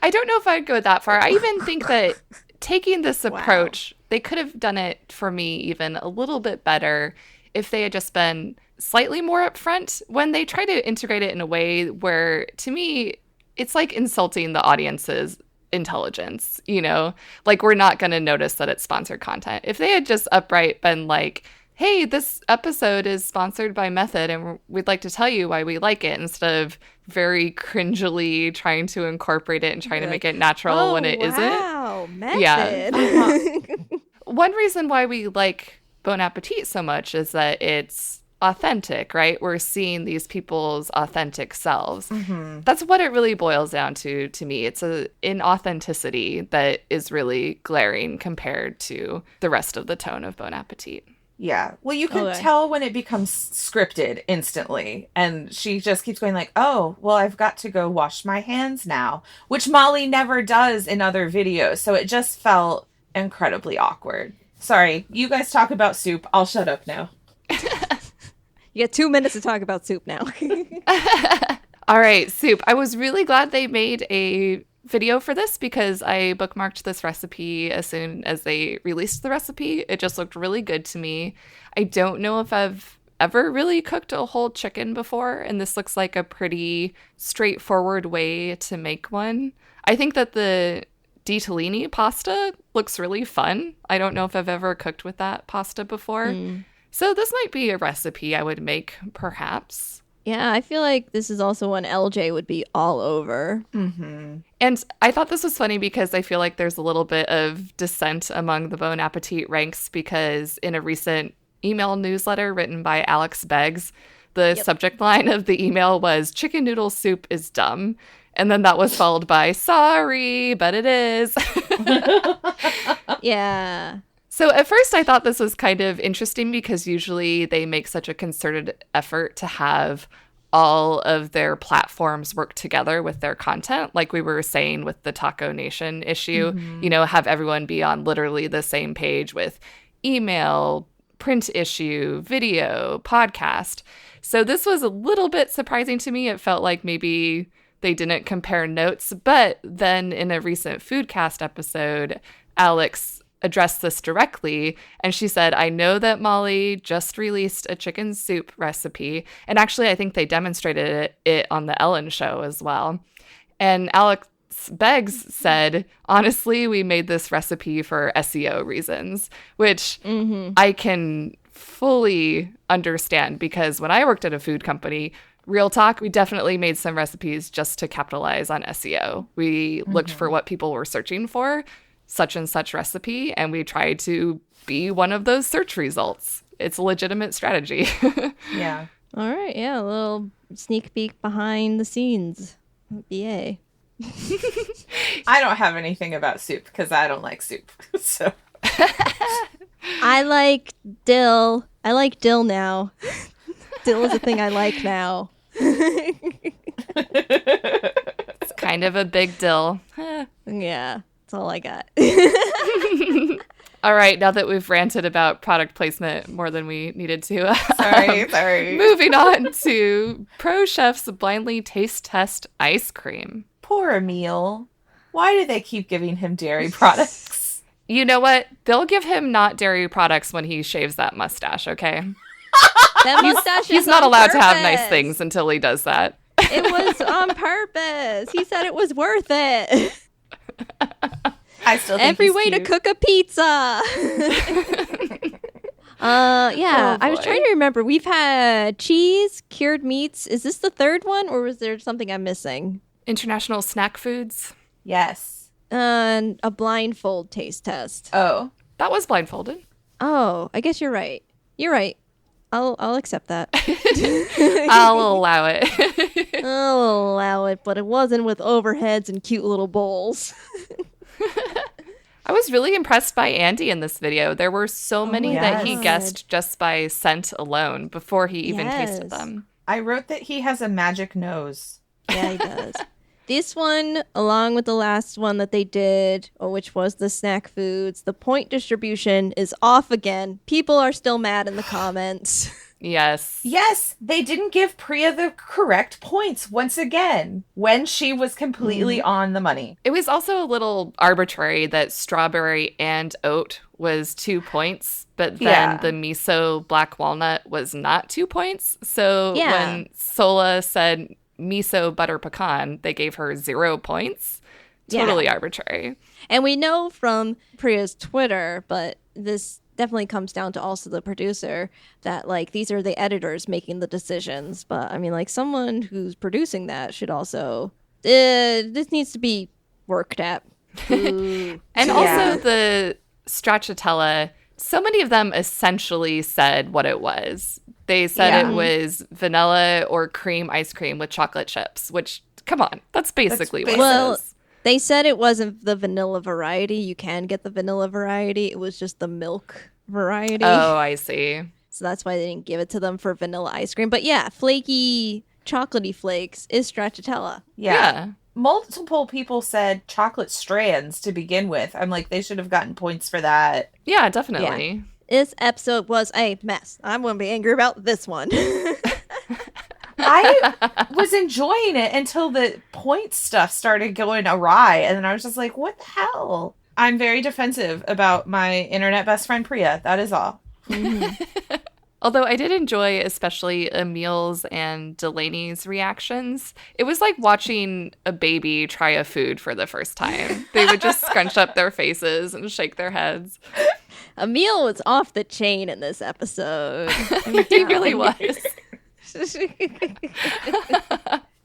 I don't know if I'd go that far. I even think that taking this approach, they could have done it for me even a little bit better if they had just been slightly more upfront when they try to integrate it in a way where, to me, it's like insulting the audience's intelligence, you know? Like, we're not going to notice that it's sponsored content. If they had just upright been like, hey, this episode is sponsored by Method, and we'd like to tell you why we like it, instead of very cringily trying to incorporate it and trying to make it natural when it isn't. Wow, Method. Yeah. One reason why we like Bon Appetit so much is that it's authentic, right? We're seeing these people's authentic selves. Mm-hmm. That's what it really boils down to me. It's an inauthenticity that is really glaring compared to the rest of the tone of Bon Appetit. Yeah. Well, you can tell when it becomes scripted instantly. And she just keeps going like, oh, well, I've got to go wash my hands now, which Molly never does in other videos. So it just felt incredibly awkward. Sorry. You guys talk about soup. I'll shut up now. You get 2 minutes to talk about soup now. All right, soup. I was really glad they made a video for this because I bookmarked this recipe as soon as they released the recipe. It just looked really good to me. I don't know if I've ever really cooked a whole chicken before, and this looks like a pretty straightforward way to make one. I think that the ditalini pasta looks really fun. I don't know if I've ever cooked with that pasta before. So this might be a recipe I would make, perhaps. Yeah, I feel like this is also one LJ would be all over. Mm-hmm. And I thought this was funny because I feel like there's a little bit of dissent among the Bon Appetit ranks, because in a recent email newsletter written by Alex Beggs, the subject line of the email was "Chicken noodle soup is dumb." And then that was followed by "Sorry, but it is." Yeah. So at first I thought this was kind of interesting because usually they make such a concerted effort to have all of their platforms work together with their content. Like we were saying with the Taco Nation issue, you know, have everyone be on literally the same page with email, print issue, video, podcast. So this was a little bit surprising to me. It felt like maybe they didn't compare notes. But then in a recent Foodcast episode, Alex addressed this directly, and she said, I know that Molly just released a chicken soup recipe, and actually I think they demonstrated it on the Ellen show as well. And Alex Beggs said, honestly, we made this recipe for SEO reasons, which I can fully understand, because when I worked at a food company, real talk, we definitely made some recipes just to capitalize on SEO. We looked for what people were searching for, such and such recipe, and we tried to be one of those search results. It's a legitimate strategy. Yeah. All right. Yeah. A little sneak peek behind the scenes. Yay. I don't have anything about soup because I don't like soup. So I like dill. I like dill now. Dill is a thing I like now. It's kind of a big dill. Yeah. That's all I got. All right, now that we've ranted about product placement more than we needed to. Sorry. Moving on to Pro Chef's blindly taste test ice cream. Poor Emil. Why do they keep giving him dairy products? You know what? They'll give him not dairy products when he shaves that mustache, okay? That mustache He's not allowed to have nice things until he does that. It was on purpose. He said it was worth it. I still think every he's way cute. to cook a pizza. Yeah, Oh, I was boy. trying to remember. We've had cheese, cured meats. Is this the third one, or was there something I'm missing? International snack foods. Yes. And a blindfold taste test. Oh. That was blindfolded. Oh, I guess you're right. You're right. I'll accept that. I'll allow it. I'll allow it, but it wasn't with overheads and cute little bowls. I was really impressed by Andy in this video. There were so many my that he God. guessed just by scent alone before he even tasted Yes. them. I wrote that he has a magic nose. Yeah, he does. This one, along with the last one that they did, which was the snack foods, the point distribution is off again. People are still mad in the comments. Yes. Yes, they didn't give Priya the correct points once again when she was completely on the money. It was also a little arbitrary that strawberry and oat was 2 points, but then Yeah. the miso black walnut was not 2 points. So Yeah. when Sola said miso butter pecan, they gave her 0 points. Yeah. Totally arbitrary. And we know from Priya's Twitter, but this definitely comes down to also the producer, that like these are the editors making the decisions. But I mean, like someone who's producing that should also this needs to be worked at. Ooh. And Yeah. also the stracciatella, so many of them essentially said what it was. They said Yeah. it was vanilla or cream ice cream with chocolate chips, which, come on, that's basically what Well, it is. They said it wasn't the vanilla variety. You can get the vanilla variety. It was just the milk variety. Oh, I see. So that's why they didn't give it to them for vanilla ice cream. But yeah, flaky, chocolatey flakes is stracciatella. Yeah. Multiple people said chocolate strands to begin with. I'm like, they should have gotten points for that. Yeah, definitely. This episode was a mess. I'm going to be angry about this one. I was enjoying it until the point stuff started going awry. And then I was just like, what the hell? I'm very defensive about my internet best friend Priya. That is all. Although I did enjoy especially Emil's and Delany's reactions. It was like watching a baby try a food for the first time. They would just scrunch up their faces and shake their heads. Emil was off the chain in this episode. He really was.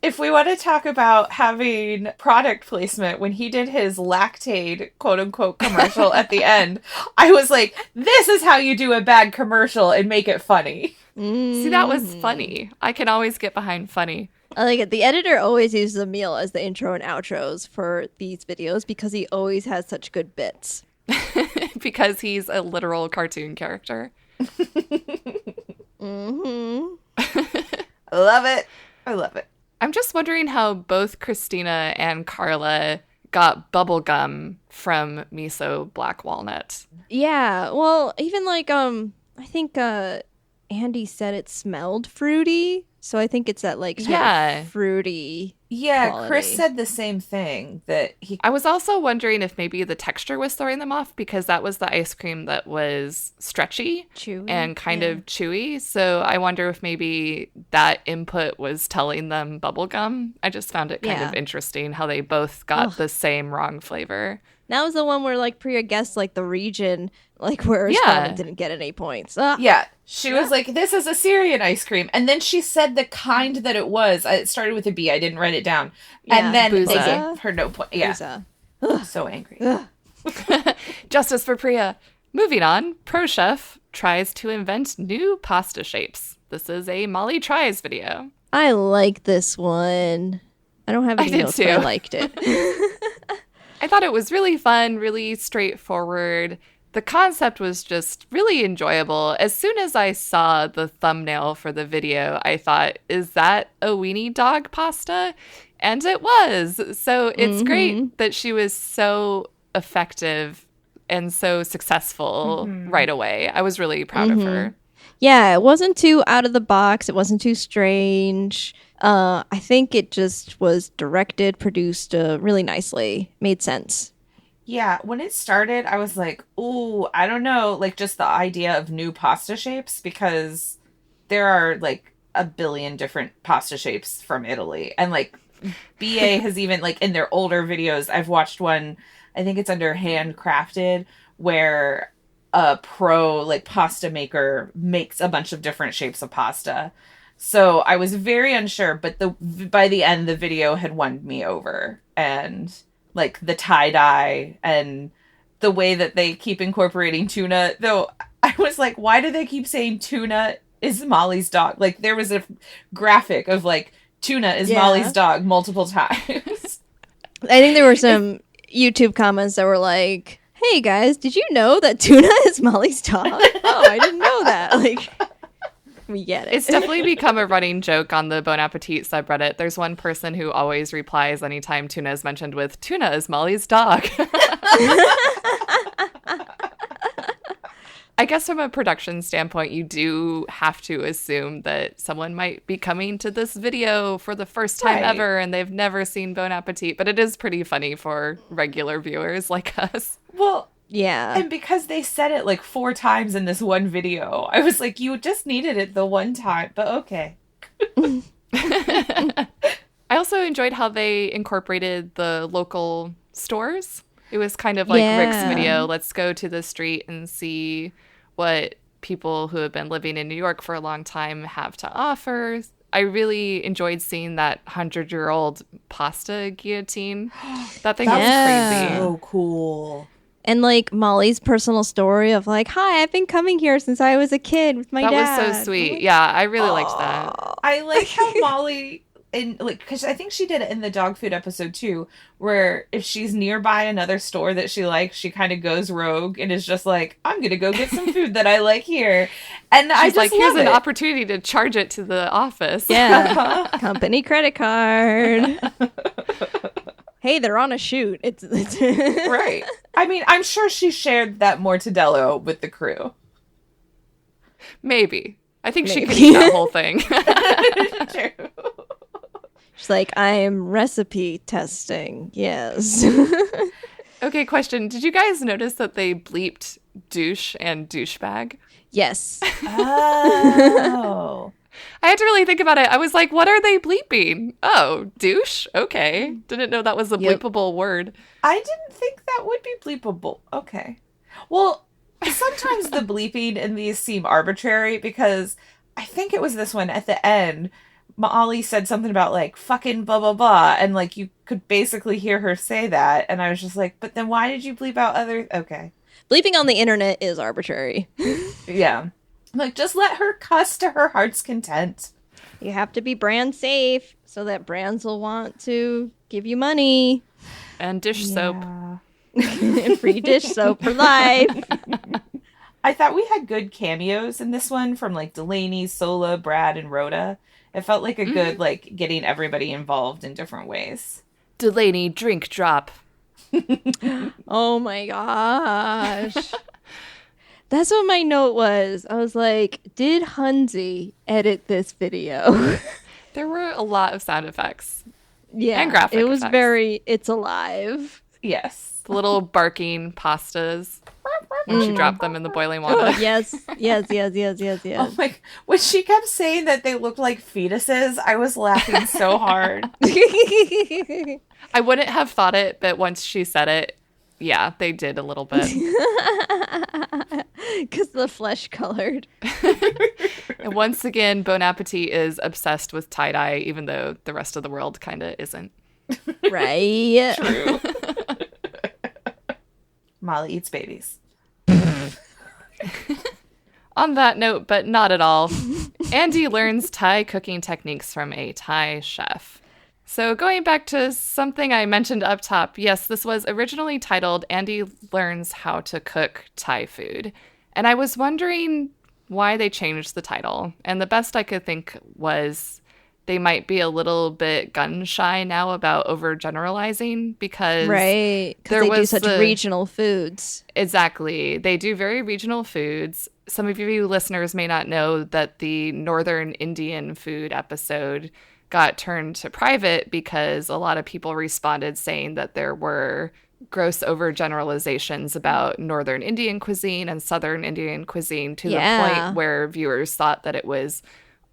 If we want to talk about having product placement, when he did his Lactaid quote unquote commercial at the end, I was like, this is how you do a bad commercial and make it funny. See, that was funny. I can always get behind funny. I like it. The editor always uses Emil as the intro and outros for these videos because he always has such good bits. Because he's a literal cartoon character. Mm-hmm. I love it. I love it. I'm just wondering how both Christina and Carla got bubblegum from miso black walnut. Yeah, well, even like I think Andy said it smelled fruity, so I think it's that like sort of fruity. Yeah, quality. Chris said the same thing, that he I was also wondering if maybe the texture was throwing them off because that was the ice cream that was stretchy Chewy, and kind of chewy. So I wonder if maybe that input was telling them bubblegum. I just found it kind of interesting how they both got the same wrong flavor. That was the one where like Priya guessed like the region, like where it's from and didn't get any points. Yeah, she was like, this is a Syrian ice cream. And then she said the kind that it was. It started with a B. I didn't write it down. Yeah, and then they Buza. gave her no point. Yeah, Buza. so angry. Justice for Priya. Moving on, Pro Chef tries to invent new pasta shapes. This is a Molly Tries video. I like this one. I don't have any did notes, but I too. liked it. I thought it was really fun, really straightforward. The concept was just really enjoyable. As soon as I saw the thumbnail for the video, I thought, is that a weenie dog pasta? And it was. So it's great that she was so effective and so successful right away. I was really proud of her. Yeah, it wasn't too out of the box. It wasn't too strange. I think it just was directed, produced really nicely. Made sense. Yeah, when it started, I was like, ooh, I don't know, like just the idea of new pasta shapes, because there are like a billion different pasta shapes from Italy. And like BA has even, like in their older videos, I've watched one, I think it's under Handcrafted, where a pro like pasta maker makes a bunch of different shapes of pasta. So I was very unsure, but by the end the video had won me over. And like the tie-dye and the way that they keep incorporating tuna, though I was like, why do they keep saying tuna is Molly's dog? Like there was a graphic of like Tuna is Molly's dog multiple times. I think there were some YouTube comments that were like, hey guys, did you know that Tuna is Molly's dog? Oh, I didn't know that. Like, we get it. It's definitely become a running joke on the Bon Appetit subreddit. There's one person who always replies anytime Tuna is mentioned with, Tuna is Molly's dog. I guess from a production standpoint, you do have to assume that someone might be coming to this video for the first time ever and they've never seen Bon Appetit, but it is pretty funny for regular viewers like us. Well, yeah. And because they said it like 4 times in this one video, I was like, you just needed it the one time, but okay. I also enjoyed how they incorporated the local stores. It was kind of like Rick's video, let's go to the street and see what people who have been living in New York for a long time have to offer. I really enjoyed seeing that 100-year-old pasta guillotine. That thing was crazy. So cool. And like Molly's personal story of like, hi, I've been coming here since I was a kid with my dad. That was so sweet. Yeah, I really liked that. I like how Molly... And like, because I think she did it in the dog food episode too, where if she's nearby another store that she likes, she kind of goes rogue and is just like, I'm gonna go get some food that I like here. And she's I just like, here's an it. opportunity to charge it to the office. Yeah, company credit card. Hey, they're on a shoot. It's right. I mean, I'm sure she shared that mortadello with the crew. Maybe. I think she could eat that whole thing. True. She's like, I'm recipe testing. Yes. Okay, question. Did you guys notice that they bleeped douche and douchebag? Yes. Oh. I had to really think about it. I was like, what are they bleeping? Oh, douche? Okay. Didn't know that was a bleepable word. I didn't think that would be bleepable. Okay. Well, sometimes the bleeping in these seem arbitrary because I think it was this one at the end. Molly said something about like fucking blah blah blah, and like you could basically hear her say that, and I was just like, but then why did you bleep out other? Okay, bleeping on the internet is arbitrary. Yeah, like just let her cuss to her heart's content. You have to be brand safe so that brands will want to give you money and dish soap. Free dish soap for life. I thought we had good cameos in this one from like Delany, Sola, Brad, and Rhoda. It felt like a good, like, getting everybody involved in different ways. Delany Drink Drop. Oh my gosh. That's what my note was. I was like, did Hunzi edit this video? There were a lot of sound effects. Yeah. And graphic It was effects. it's alive. Yes. The little barking pastas when she dropped them in the boiling water. Yes. Oh my, when she kept saying that they looked like fetuses, I was laughing so hard. I wouldn't have thought it, but once she said it, yeah, they did a little bit. Because the flesh colored. And once again, Bon Appetit is obsessed with tie-dye, even though the rest of the world kind of isn't. Right. True. Molly eats babies. On that note, but not at all, Andy learns Thai cooking techniques from a Thai chef. So going back to something I mentioned up top, yes, this was originally titled Andy Learns How to Cook Thai Food. And I was wondering why they changed the title. And the best I could think was they might be a little bit gun shy now about overgeneralizing because right, because they do such regional foods. Exactly. They do very regional foods. Some of you listeners may not know that the Northern Indian food episode got turned to private because a lot of people responded saying that there were gross overgeneralizations about Northern Indian cuisine and Southern Indian cuisine to the point where viewers thought that it was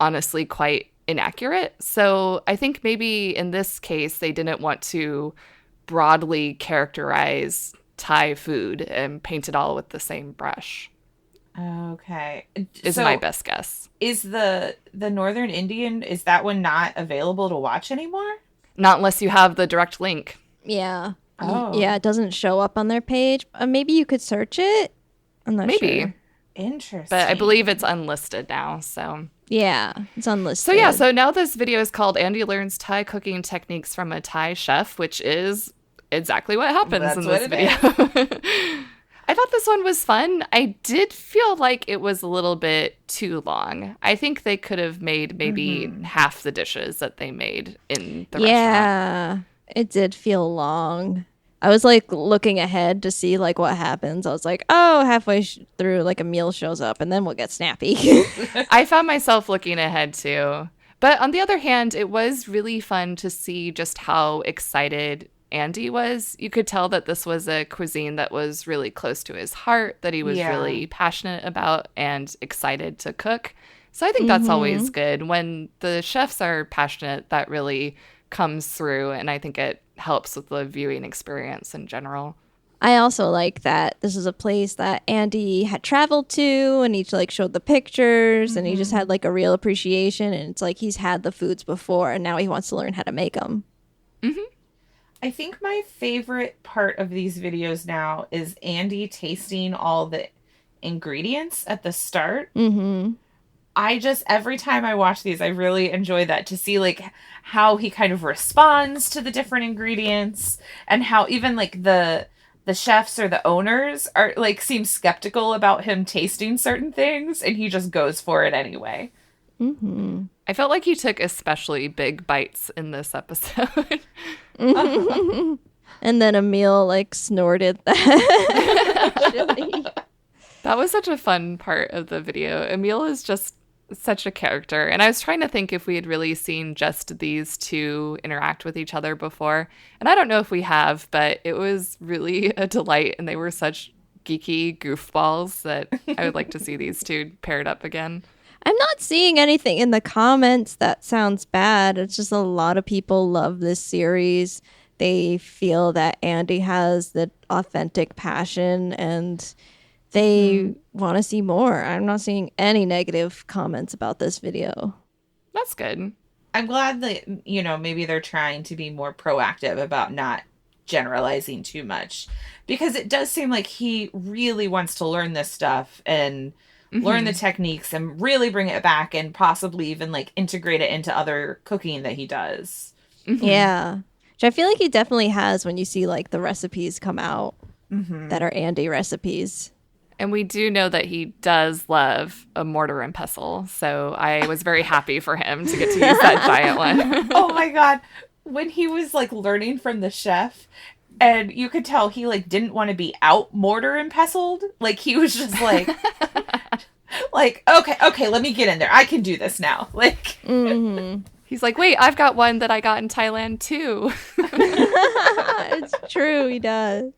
honestly quite inaccurate. So I think maybe in this case, they didn't want to broadly characterize Thai food and paint it all with the same brush. Okay. Is my best guess. Is the Northern Indian, is that one not available to watch anymore? Not unless you have the direct link. Yeah. Oh. Yeah, it doesn't show up on their page. Maybe you could search it. I'm not sure. Interesting. But I believe it's unlisted now, so. Yeah, it's unlisted. So yeah, so now this video is called Andy Learns Thai Cooking Techniques from a Thai Chef, which is exactly what happens in this video. I thought this one was fun. I did feel like it was a little bit too long. I think they could have made maybe half the dishes that they made in the restaurant. Yeah, it did feel long. I was like looking ahead to see like what happens. I was like, oh, halfway through like a meal shows up and then we'll get snappy. I found myself looking ahead too. But on the other hand, it was really fun to see just how excited Andy was. You could tell that this was a cuisine that was really close to his heart, that he was really passionate about and excited to cook. So I think that's always good. When the chefs are passionate, that really comes through, and I think it helps with the viewing experience in general. I also like that this is a place that Andy had traveled to, and he like showed the pictures, and he just had like a real appreciation, and it's like he's had the foods before and now he wants to learn how to make them. I think my favorite part of these videos now is Andy tasting all the ingredients at the start. Every time I watch these, I really enjoy that, to see like how he kind of responds to the different ingredients, and how even like the chefs or the owners are like seem skeptical about him tasting certain things, and he just goes for it anyway. I felt like he took especially big bites in this episode. And then Emil like snorted that chili. That was such a fun part of the video. Emil is just such a character. And I was trying to think if we had really seen just these two interact with each other before. And I don't know if we have, but it was really a delight. And they were such geeky goofballs that I would like to see these two paired up again. I'm not seeing anything in the comments that sounds bad. It's just a lot of people love this series. They feel that Andy has the authentic passion and they want to see more. I'm not seeing any negative comments about this video. That's good. I'm glad that, maybe they're trying to be more proactive about not generalizing too much, because it does seem like he really wants to learn this stuff and learn the techniques and really bring it back, and possibly even like integrate it into other cooking that he does. Yeah. Which I feel like he definitely has when you see like the recipes come out that are Andy recipes. And we do know that he does love a mortar and pestle. So I was very happy for him to get to use that giant one. Oh my God. When he was like learning from the chef, and you could tell he like didn't want to be out mortar and pestled. Like he was just like, okay, let me get in there. I can do this now. Like, he's like, wait, I've got one that I got in Thailand too. It's true, he does.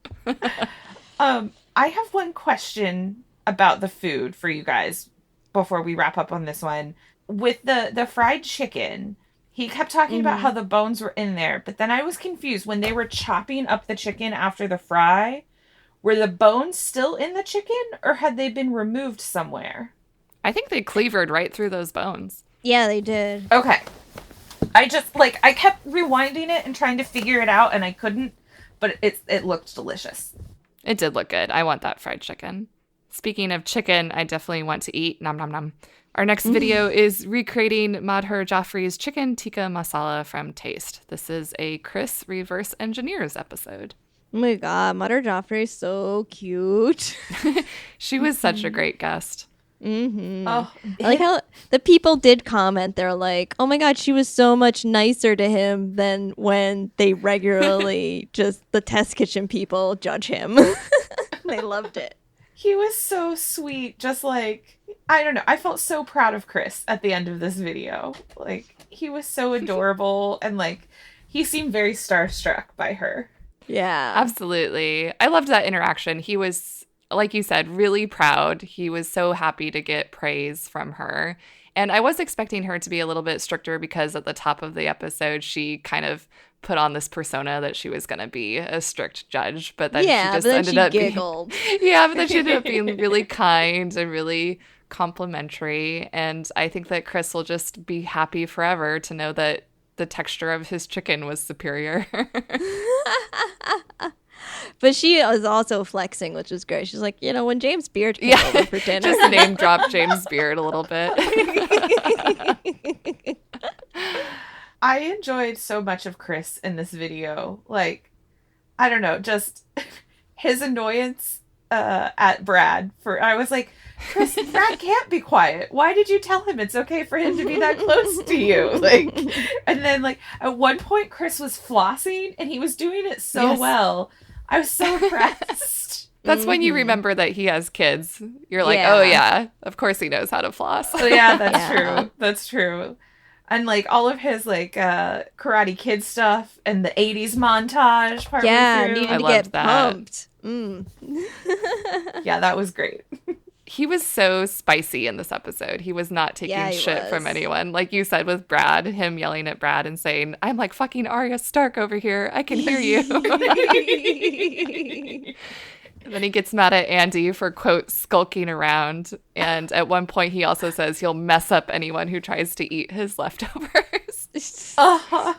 I have one question about the food for you guys before we wrap up on this one. With the fried chicken, he kept talking about how the bones were in there, but then I was confused. When they were chopping up the chicken after the fry, were the bones still in the chicken, or had they been removed somewhere? I think they cleavered right through those bones. Yeah, they did. Okay. I just, I kept rewinding it and trying to figure it out, and I couldn't, but it looked delicious. It did look good. I want that fried chicken. Speaking of chicken, I definitely want to eat. Nom nom nom. Our next video is recreating Madhur Jaffrey's chicken tikka masala from Taste. This is a Chris Reverse Engineers episode. Oh my God, Madhur Jaffrey is so cute. She was such a great guest. Oh, I like how the people did comment. They're like, oh my God, she was so much nicer to him than when they regularly just the test kitchen people judge him. They loved it. he was so sweet. Just like, I don't know. I felt so proud of Chris at the end of this video. Like, he was so adorable, and like, he seemed very starstruck by her. Yeah. Absolutely. I loved that interaction. He was, like you said, really proud. He was so happy to get praise from her. And I was expecting her to be a little bit stricter because at the top of the episode, she kind of put on this persona that she was going to be a strict judge, but then she just but ended up giggled. but then she ended up being really kind and really complimentary. And I think that Chris will just be happy forever to know that the texture of his chicken was superior. But she is also flexing, which is great. She's like, when James Beard came over for dinner. Just name drop James Beard a little bit. I enjoyed so much of Chris in this video. Like, I don't know, just his annoyance at Brad. I was like, Chris, Brad can't be quiet. Why did you tell him it's okay for him to be that close to you? Like, and then like at one point, Chris was flossing and he was doing it so well. I was so impressed. That's when you remember that he has kids. You're like, oh yeah, of course he knows how to floss. Oh yeah, that's true. That's true. And like all of his like Karate Kid stuff and the 80s montage part. Needed to get pumped. Yeah, that was great. He was so spicy in this episode. He was not taking shit from anyone. Like you said with Brad, him yelling at Brad and saying, I'm like fucking Arya Stark over here. I can hear you. And then he gets mad at Andy for, quote, skulking around. And at one point, he also says he'll mess up anyone who tries to eat his leftovers.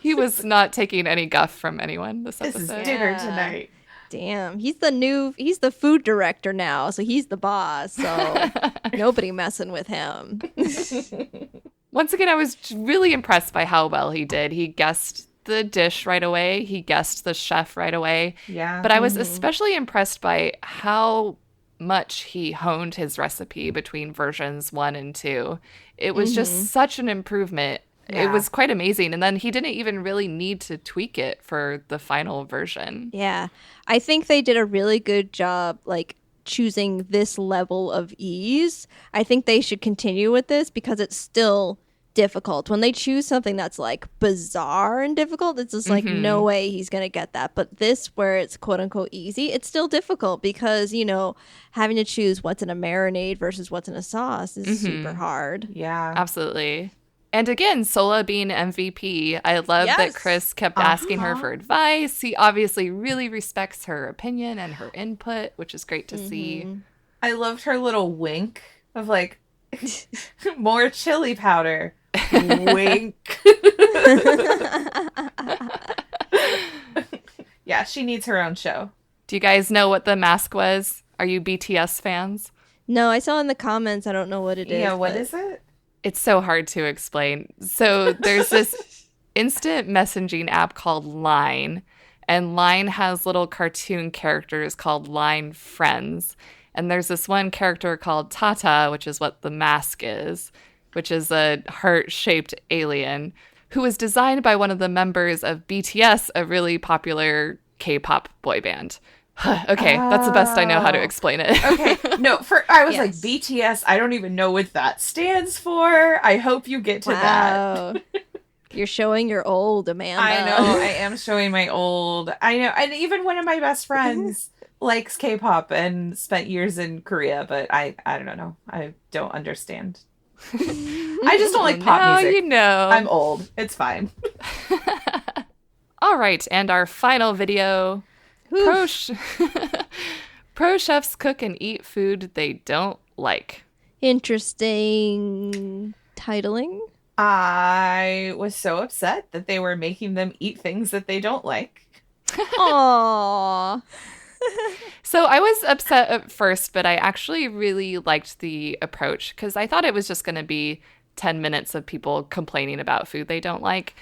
He was not taking any guff from anyone this episode. This is dinner tonight. Damn, he's the food director now, so he's the boss. So nobody messing with him. Once again, I was really impressed by how well he did. He guessed the dish right away. He guessed the chef right away. Yeah. But I was especially impressed by how much he honed his recipe between versions 1 and 2. It was just such an improvement. Yeah. It was quite amazing. And then he didn't even really need to tweak it for the final version. Yeah. I think they did a really good job, like, choosing this level of ease. I think they should continue with this because it's still difficult. When they choose something that's like bizarre and difficult, it's just like no way he's gonna get that. But this, where it's quote unquote easy, it's still difficult because having to choose what's in a marinade versus what's in a sauce is super hard. Yeah, absolutely. And again, Sola being MVP, I love that Chris kept asking her for advice. He obviously really respects her opinion and her input, which is great to see. I loved her little wink of like, more chili powder. Wink. Yeah, she needs her own show. Do you guys know what the mask was? Are you BTS fans? No, I saw in the comments. I don't know what it is. Yeah, what is it? It's so hard to explain. So there's this instant messaging app called Line, and Line has little cartoon characters called Line Friends. And there's this one character called Tata, which is what the mask is, which is a heart-shaped alien who was designed by one of the members of BTS, a really popular K-pop boy band. Okay, that's the best I know how to explain it. Okay, no, I was like, BTS, I don't even know what that stands for. I hope you get to that. You're showing your old, Amanda. I know, I am showing my old. I know, and even one of my best friends likes K-pop and spent years in Korea, but I don't know. I don't understand. I just don't like pop music. I'm old. It's fine. All right, and our final video. Pro chefs cook and eat food they don't like. Interesting titling. I was so upset that they were making them eat things that they don't like. Aww. So I was upset at first, but I actually really liked the approach because I thought it was just going to be 10 minutes of people complaining about food they don't like.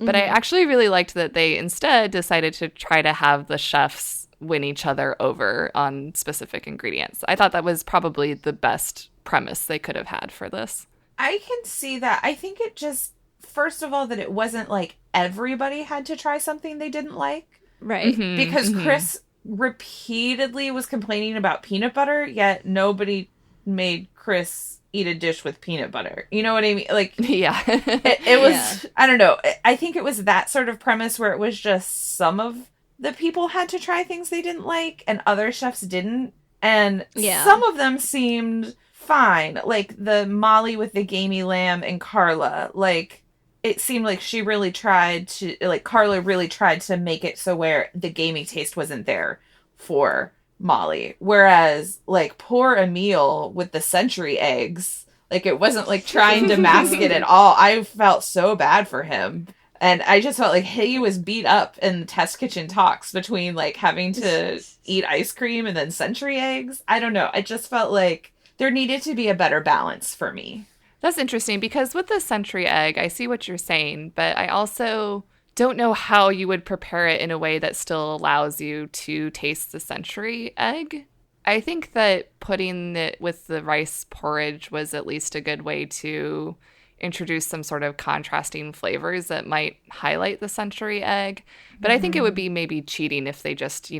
But I actually really liked that they instead decided to try to have the chefs win each other over on specific ingredients. I thought that was probably the best premise they could have had for this. I can see that. I think it just, first of all, that it wasn't like everybody had to try something they didn't like. Right. Because Chris repeatedly was complaining about peanut butter, yet nobody made Chris eat a dish with peanut butter. You know what I mean? Like, yeah. it was, I don't know. I think it was that sort of premise where it was just some of the people had to try things they didn't like and other chefs didn't. And some of them seemed fine. Like the Molly with the gamey lamb and Carla. Like, it seemed like she really tried to, like, Carla really tried to make it so where the gamey taste wasn't there for Molly. Whereas, like, poor Emil with the century eggs, like, it wasn't, like, trying to mask it at all. I felt so bad for him. And I just felt like he was beat up in the test kitchen talks between, like, having to eat ice cream and then century eggs. I don't know. I just felt like there needed to be a better balance for me. That's interesting because with the century egg, I see what you're saying, but I also don't know how you would prepare it in a way that still allows you to taste the century egg. I think that putting it with the rice porridge was at least a good way to introduce some sort of contrasting flavors that might highlight the century egg. But I think it would be maybe cheating if they just,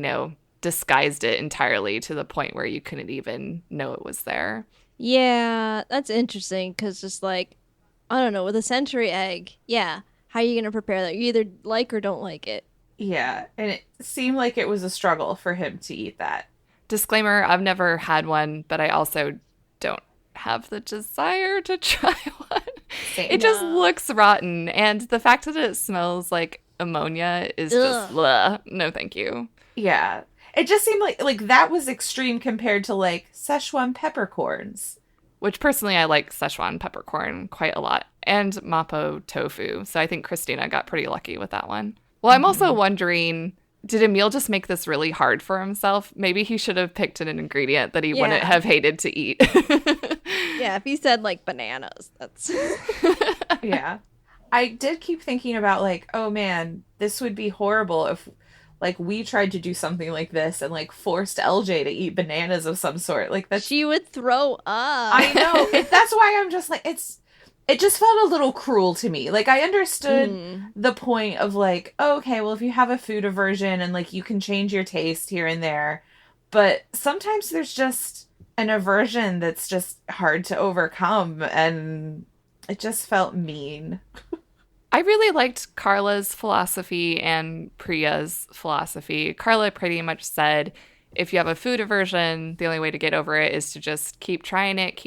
disguised it entirely to the point where you couldn't even know it was there. Yeah, that's interesting because just like, I don't know, with a century egg, yeah, how are you going to prepare that? You either like or don't like it. Yeah, and it seemed like it was a struggle for him to eat that. Disclaimer, I've never had one, but I also don't have the desire to try one. It just looks rotten, and the fact that it smells like ammonia is just, bleh. No thank you. Yeah. It just seemed like that was extreme compared to, like, Szechuan peppercorns. Which, personally, I like Szechuan peppercorn quite a lot. And Mapo tofu. So I think Christina got pretty lucky with that one. Well, I'm also wondering, did Emil just make this really hard for himself? Maybe he should have picked an ingredient that he wouldn't have hated to eat. Yeah, if he said, like, bananas, that's... Yeah. I did keep thinking about, like, oh, man, this would be horrible if... like, we tried to do something like this and, like, forced LJ to eat bananas of some sort. Like, that's... She would throw up. I know. That's why I'm just, like, it just felt a little cruel to me. Like, I understood the point of, like, oh, okay, well, if you have a food aversion and, like, you can change your taste here and there. But sometimes there's just an aversion that's just hard to overcome. And it just felt mean. I really liked Carla's philosophy and Priya's philosophy. Carla pretty much said, if you have a food aversion, the only way to get over it is to just keep trying it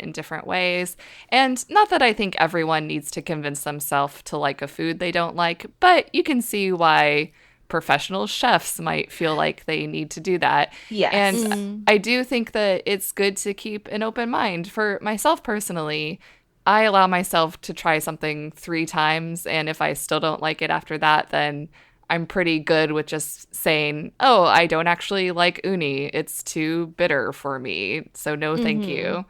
in different ways. And not that I think everyone needs to convince themselves to like a food they don't like, but you can see why professional chefs might feel like they need to do that. Yes. And I do think that it's good to keep an open mind. For myself personally, I allow myself to try something 3 times, and if I still don't like it after that, then I'm pretty good with just saying, oh, I don't actually like uni. It's too bitter for me, so no thank you.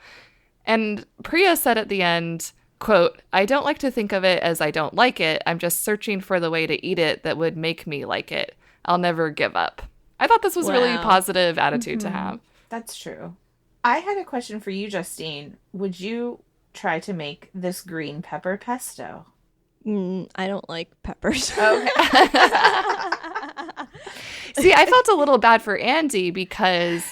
And Priya said at the end, quote, I don't like to think of it as I don't like it. I'm just searching for the way to eat it that would make me like it. I'll never give up. I thought this was a really positive attitude to have. That's true. I had a question for you, Justine. Would you try to make this green pepper pesto? I don't like peppers. Okay. See, I felt a little bad for Andy because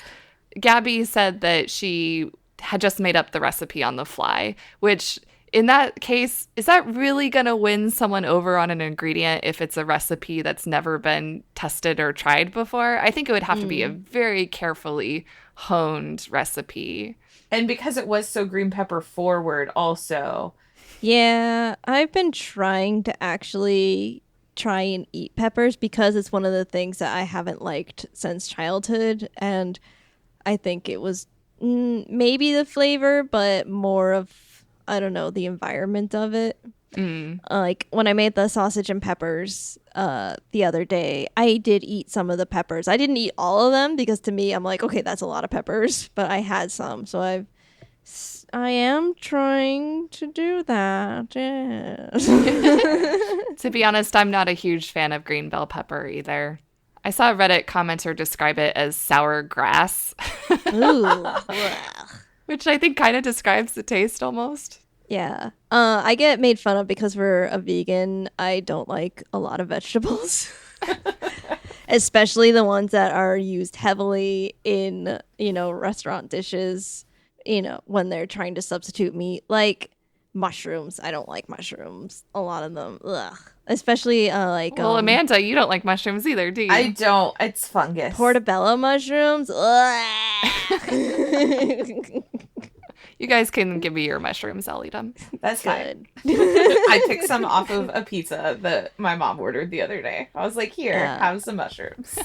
Gabby said that she had just made up the recipe on the fly, which in that case, is that really going to win someone over on an ingredient if it's a recipe that's never been tested or tried before? I think it would have to be a very carefully honed recipe. And because it was so green pepper forward also. Yeah, I've been trying to actually try and eat peppers because it's one of the things that I haven't liked since childhood. And I think it was maybe the flavor, but more of, I don't know, the environment of it. Like when I made the sausage and peppers the other day, I did eat some of the peppers. I didn't eat all of them because to me, I'm like, okay, that's a lot of peppers, but I had some. So I am trying to do that. Yes. To be honest, I'm not a huge fan of green bell pepper either. I saw a Reddit commenter describe it as sour grass. Ooh. Which I think kind of describes the taste almost. Yeah. I get made fun of because we're a vegan. I don't like a lot of vegetables. Especially the ones that are used heavily in, restaurant dishes, when they're trying to substitute meat. Like mushrooms. I don't like mushrooms. A lot of them. Ugh. Especially Well, Amanda, you don't like mushrooms either, do you? I don't. It's fungus. Portobello mushrooms. Ugh. You guys can give me your mushrooms. I'll eat them. That's fine. I picked some off of a pizza that my mom ordered the other day. I was like, here, have some mushrooms.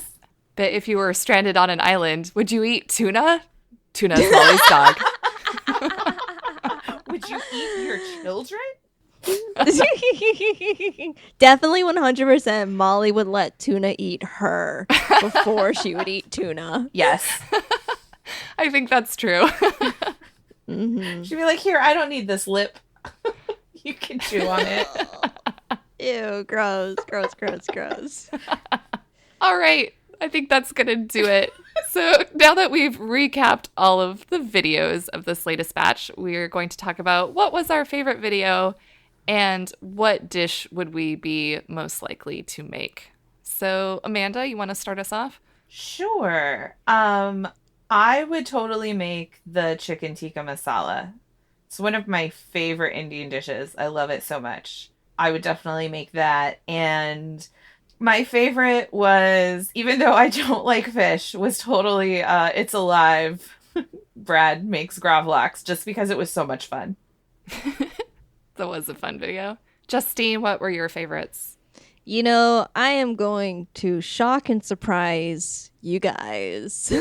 But if you were stranded on an island, would you eat tuna? Tuna's Molly's dog. Would you eat your children? Definitely 100% Molly would let Tuna eat her before she would eat Tuna. Yes. I think that's true. She'd be like, here, I don't need this lip. You can chew on it. Ew, gross. All right. I think that's going to do it. So now that we've recapped all of the videos of this latest batch, we're going to talk about what was our favorite video and what dish would we be most likely to make. So Amanda, you want to start us off? Sure. I would totally make the chicken tikka masala. It's one of my favorite Indian dishes. I love it so much. I would definitely make that. And my favorite was, even though I don't like fish, was totally It's Alive. Brad makes Gravlax, just because it was so much fun. That was a fun video. Justine, what were your favorites? You know, I am going to shock and surprise you guys.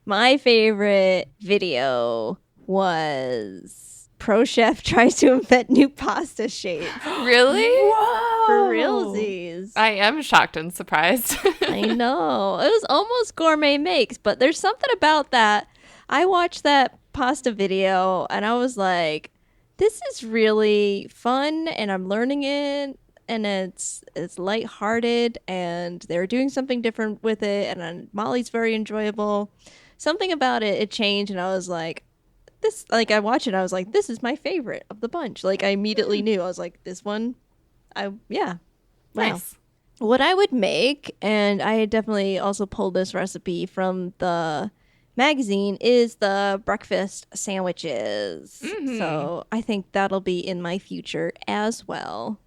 My favorite video was Pro Chef tries to invent new pasta shapes. Really? Whoa! For realsies. I am shocked and surprised. I know. It was almost Gourmet Makes, but there's something about that. I watched that pasta video and I was like, this is really fun and I'm learning it and it's lighthearted and they're doing something different with it and Molly's very enjoyable. Something about it changed and I was like, I watched it and I was like, this is my favorite of the bunch. Like I immediately knew. I was like, this one, wow. Nice. What I would make, and I had definitely also pulled this recipe from the magazine, is the breakfast sandwiches. Mm-hmm. So I think that'll be in my future as well.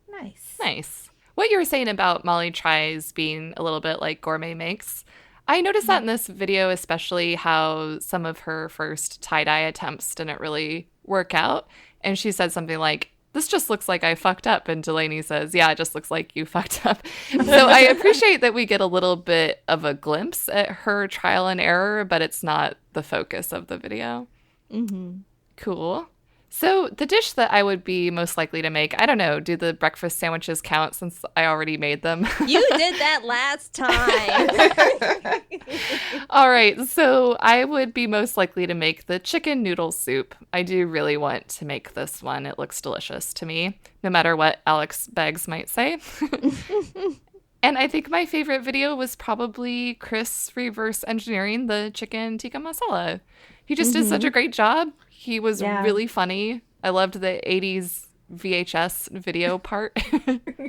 Nice. What you were saying about Molly tries being a little bit like Gourmet Makes, I noticed that in this video, especially how some of her first tie-dye attempts didn't really work out. And she said something like, this just looks like I fucked up. And Delany says, yeah, it just looks like you fucked up. So I appreciate that we get a little bit of a glimpse at her trial and error, but it's not the focus of the video. Mm-hmm. Cool. So the dish that I would be most likely to make, I don't know, do the breakfast sandwiches count since I already made them? You did that last time. All right, so I would be most likely to make the chicken noodle soup. I do really want to make this one. It looks delicious to me, no matter what Alex Beggs might say. And I think my favorite video was probably Chris reverse engineering the chicken tikka masala. He just did such a great job. He was really funny. I loved the 80s VHS video part.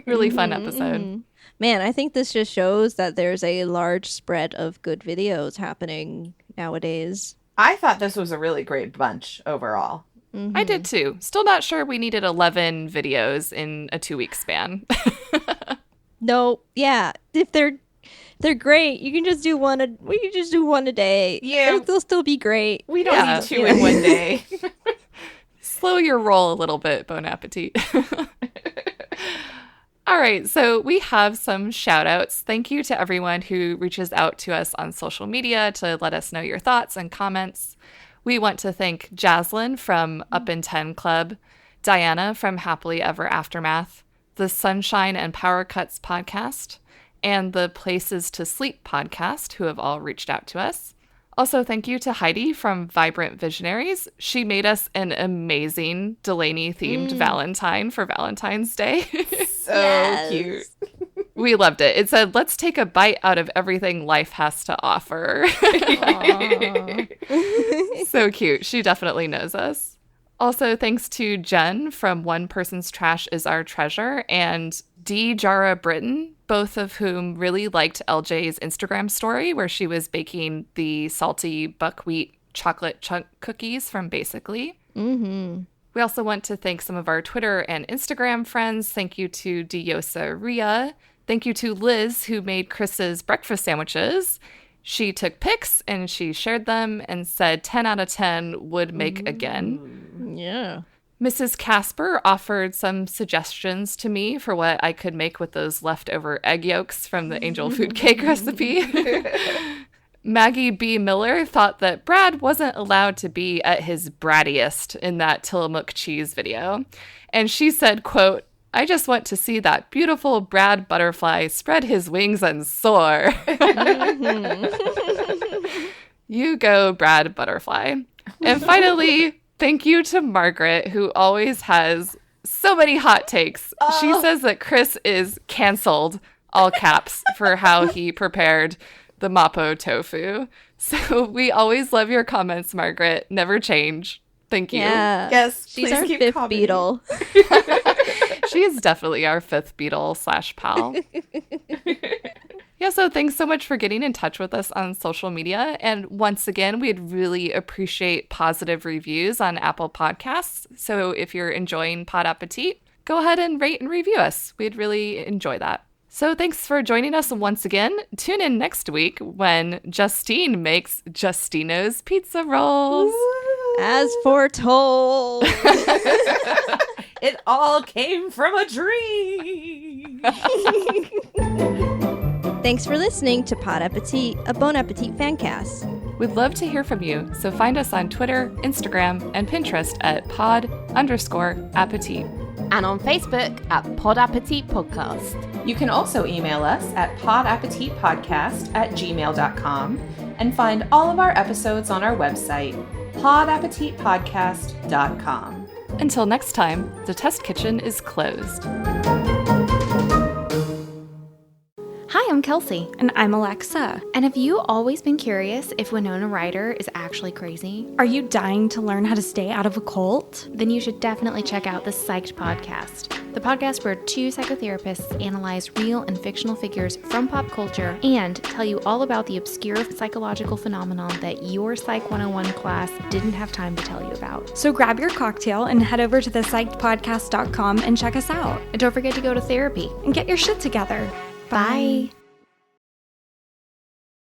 Really fun episode. Man, I think this just shows that there's a large spread of good videos happening nowadays. I thought this was a really great bunch overall. Mm-hmm. I did too. Still not sure we needed 11 videos in a 2-week span. No, yeah. If they're great, you can just do one. We can just do one a day. Yeah, they'll still be great. We don't need 2 in one day. Slow your roll a little bit, Bon Appetit. All right, so we have some shout outs. Thank you to everyone who reaches out to us on social media to let us know your thoughts and comments. We want to thank Jaslyn from Up in 10 Club, Diana from Happily Ever Aftermath, the Sunshine and Power Cuts podcast, and the Places to Sleep podcast, who have all reached out to us. Also, thank you to Heidi from Vibrant Visionaries. She made us an amazing Delany-themed Valentine for Valentine's Day. So cute. We loved it. It said, let's take a bite out of everything life has to offer. So cute. She definitely knows us. Also, thanks to Jen from One Person's Trash is Our Treasure and D. Jara Britton, both of whom really liked LJ's Instagram story where she was baking the salty buckwheat chocolate chunk cookies from Basically. Mm-hmm. We also want to thank some of our Twitter and Instagram friends. Thank you to Diosa Ria. Thank you to Liz, who made Chris's breakfast sandwiches. She took pics and she shared them and said 10 out of 10 would make again. Yeah. Mrs. Casper offered some suggestions to me for what I could make with those leftover egg yolks from the angel food cake recipe. Maggie B. Miller thought that Brad wasn't allowed to be at his brattiest in that Tillamook cheese video. And she said, quote, "I just want to see that beautiful Brad butterfly spread his wings and soar." You go, Brad butterfly. And finally, thank you to Margaret, who always has so many hot takes. She says that Chris is canceled, all caps, for how he prepared the mapo tofu. So we always love your comments, Margaret. Never change. Thank you. Yeah. Yes, She's please our keep fifth commenting. beetle. She is definitely our fifth beetle / pal. Yeah, so thanks so much for getting in touch with us on social media. And once again, we'd really appreciate positive reviews on Apple Podcasts. So if you're enjoying Bon Appétit, go ahead and rate and review us. We'd really enjoy that. So thanks for joining us once again. Tune in next week when Justine makes Justino's pizza rolls. As foretold. It all came from a dream. Thanks for listening to Bon Appétit, a Bon Appétit fan cast. We'd love to hear from you, so find us on Twitter, Instagram, and Pinterest at pod_appetit. And on Facebook at Bon Appétit Podcast. You can also email us at podappetitpodcast@gmail.com and find all of our episodes on our website, podappetitpodcast.com. Until next time, the test kitchen is closed. Hi, I'm Kelsey. And I'm Alexa. And have you always been curious if Winona Ryder is actually crazy? Are you dying to learn how to stay out of a cult? Then you should definitely check out the Psyched podcast. The podcast where two psychotherapists analyze real and fictional figures from pop culture and tell you all about the obscure psychological phenomenon that your Psych 101 class didn't have time to tell you about. So grab your cocktail and head over to thepsychedpodcast.com and check us out. And don't forget to go to therapy. And get your shit together. Bye.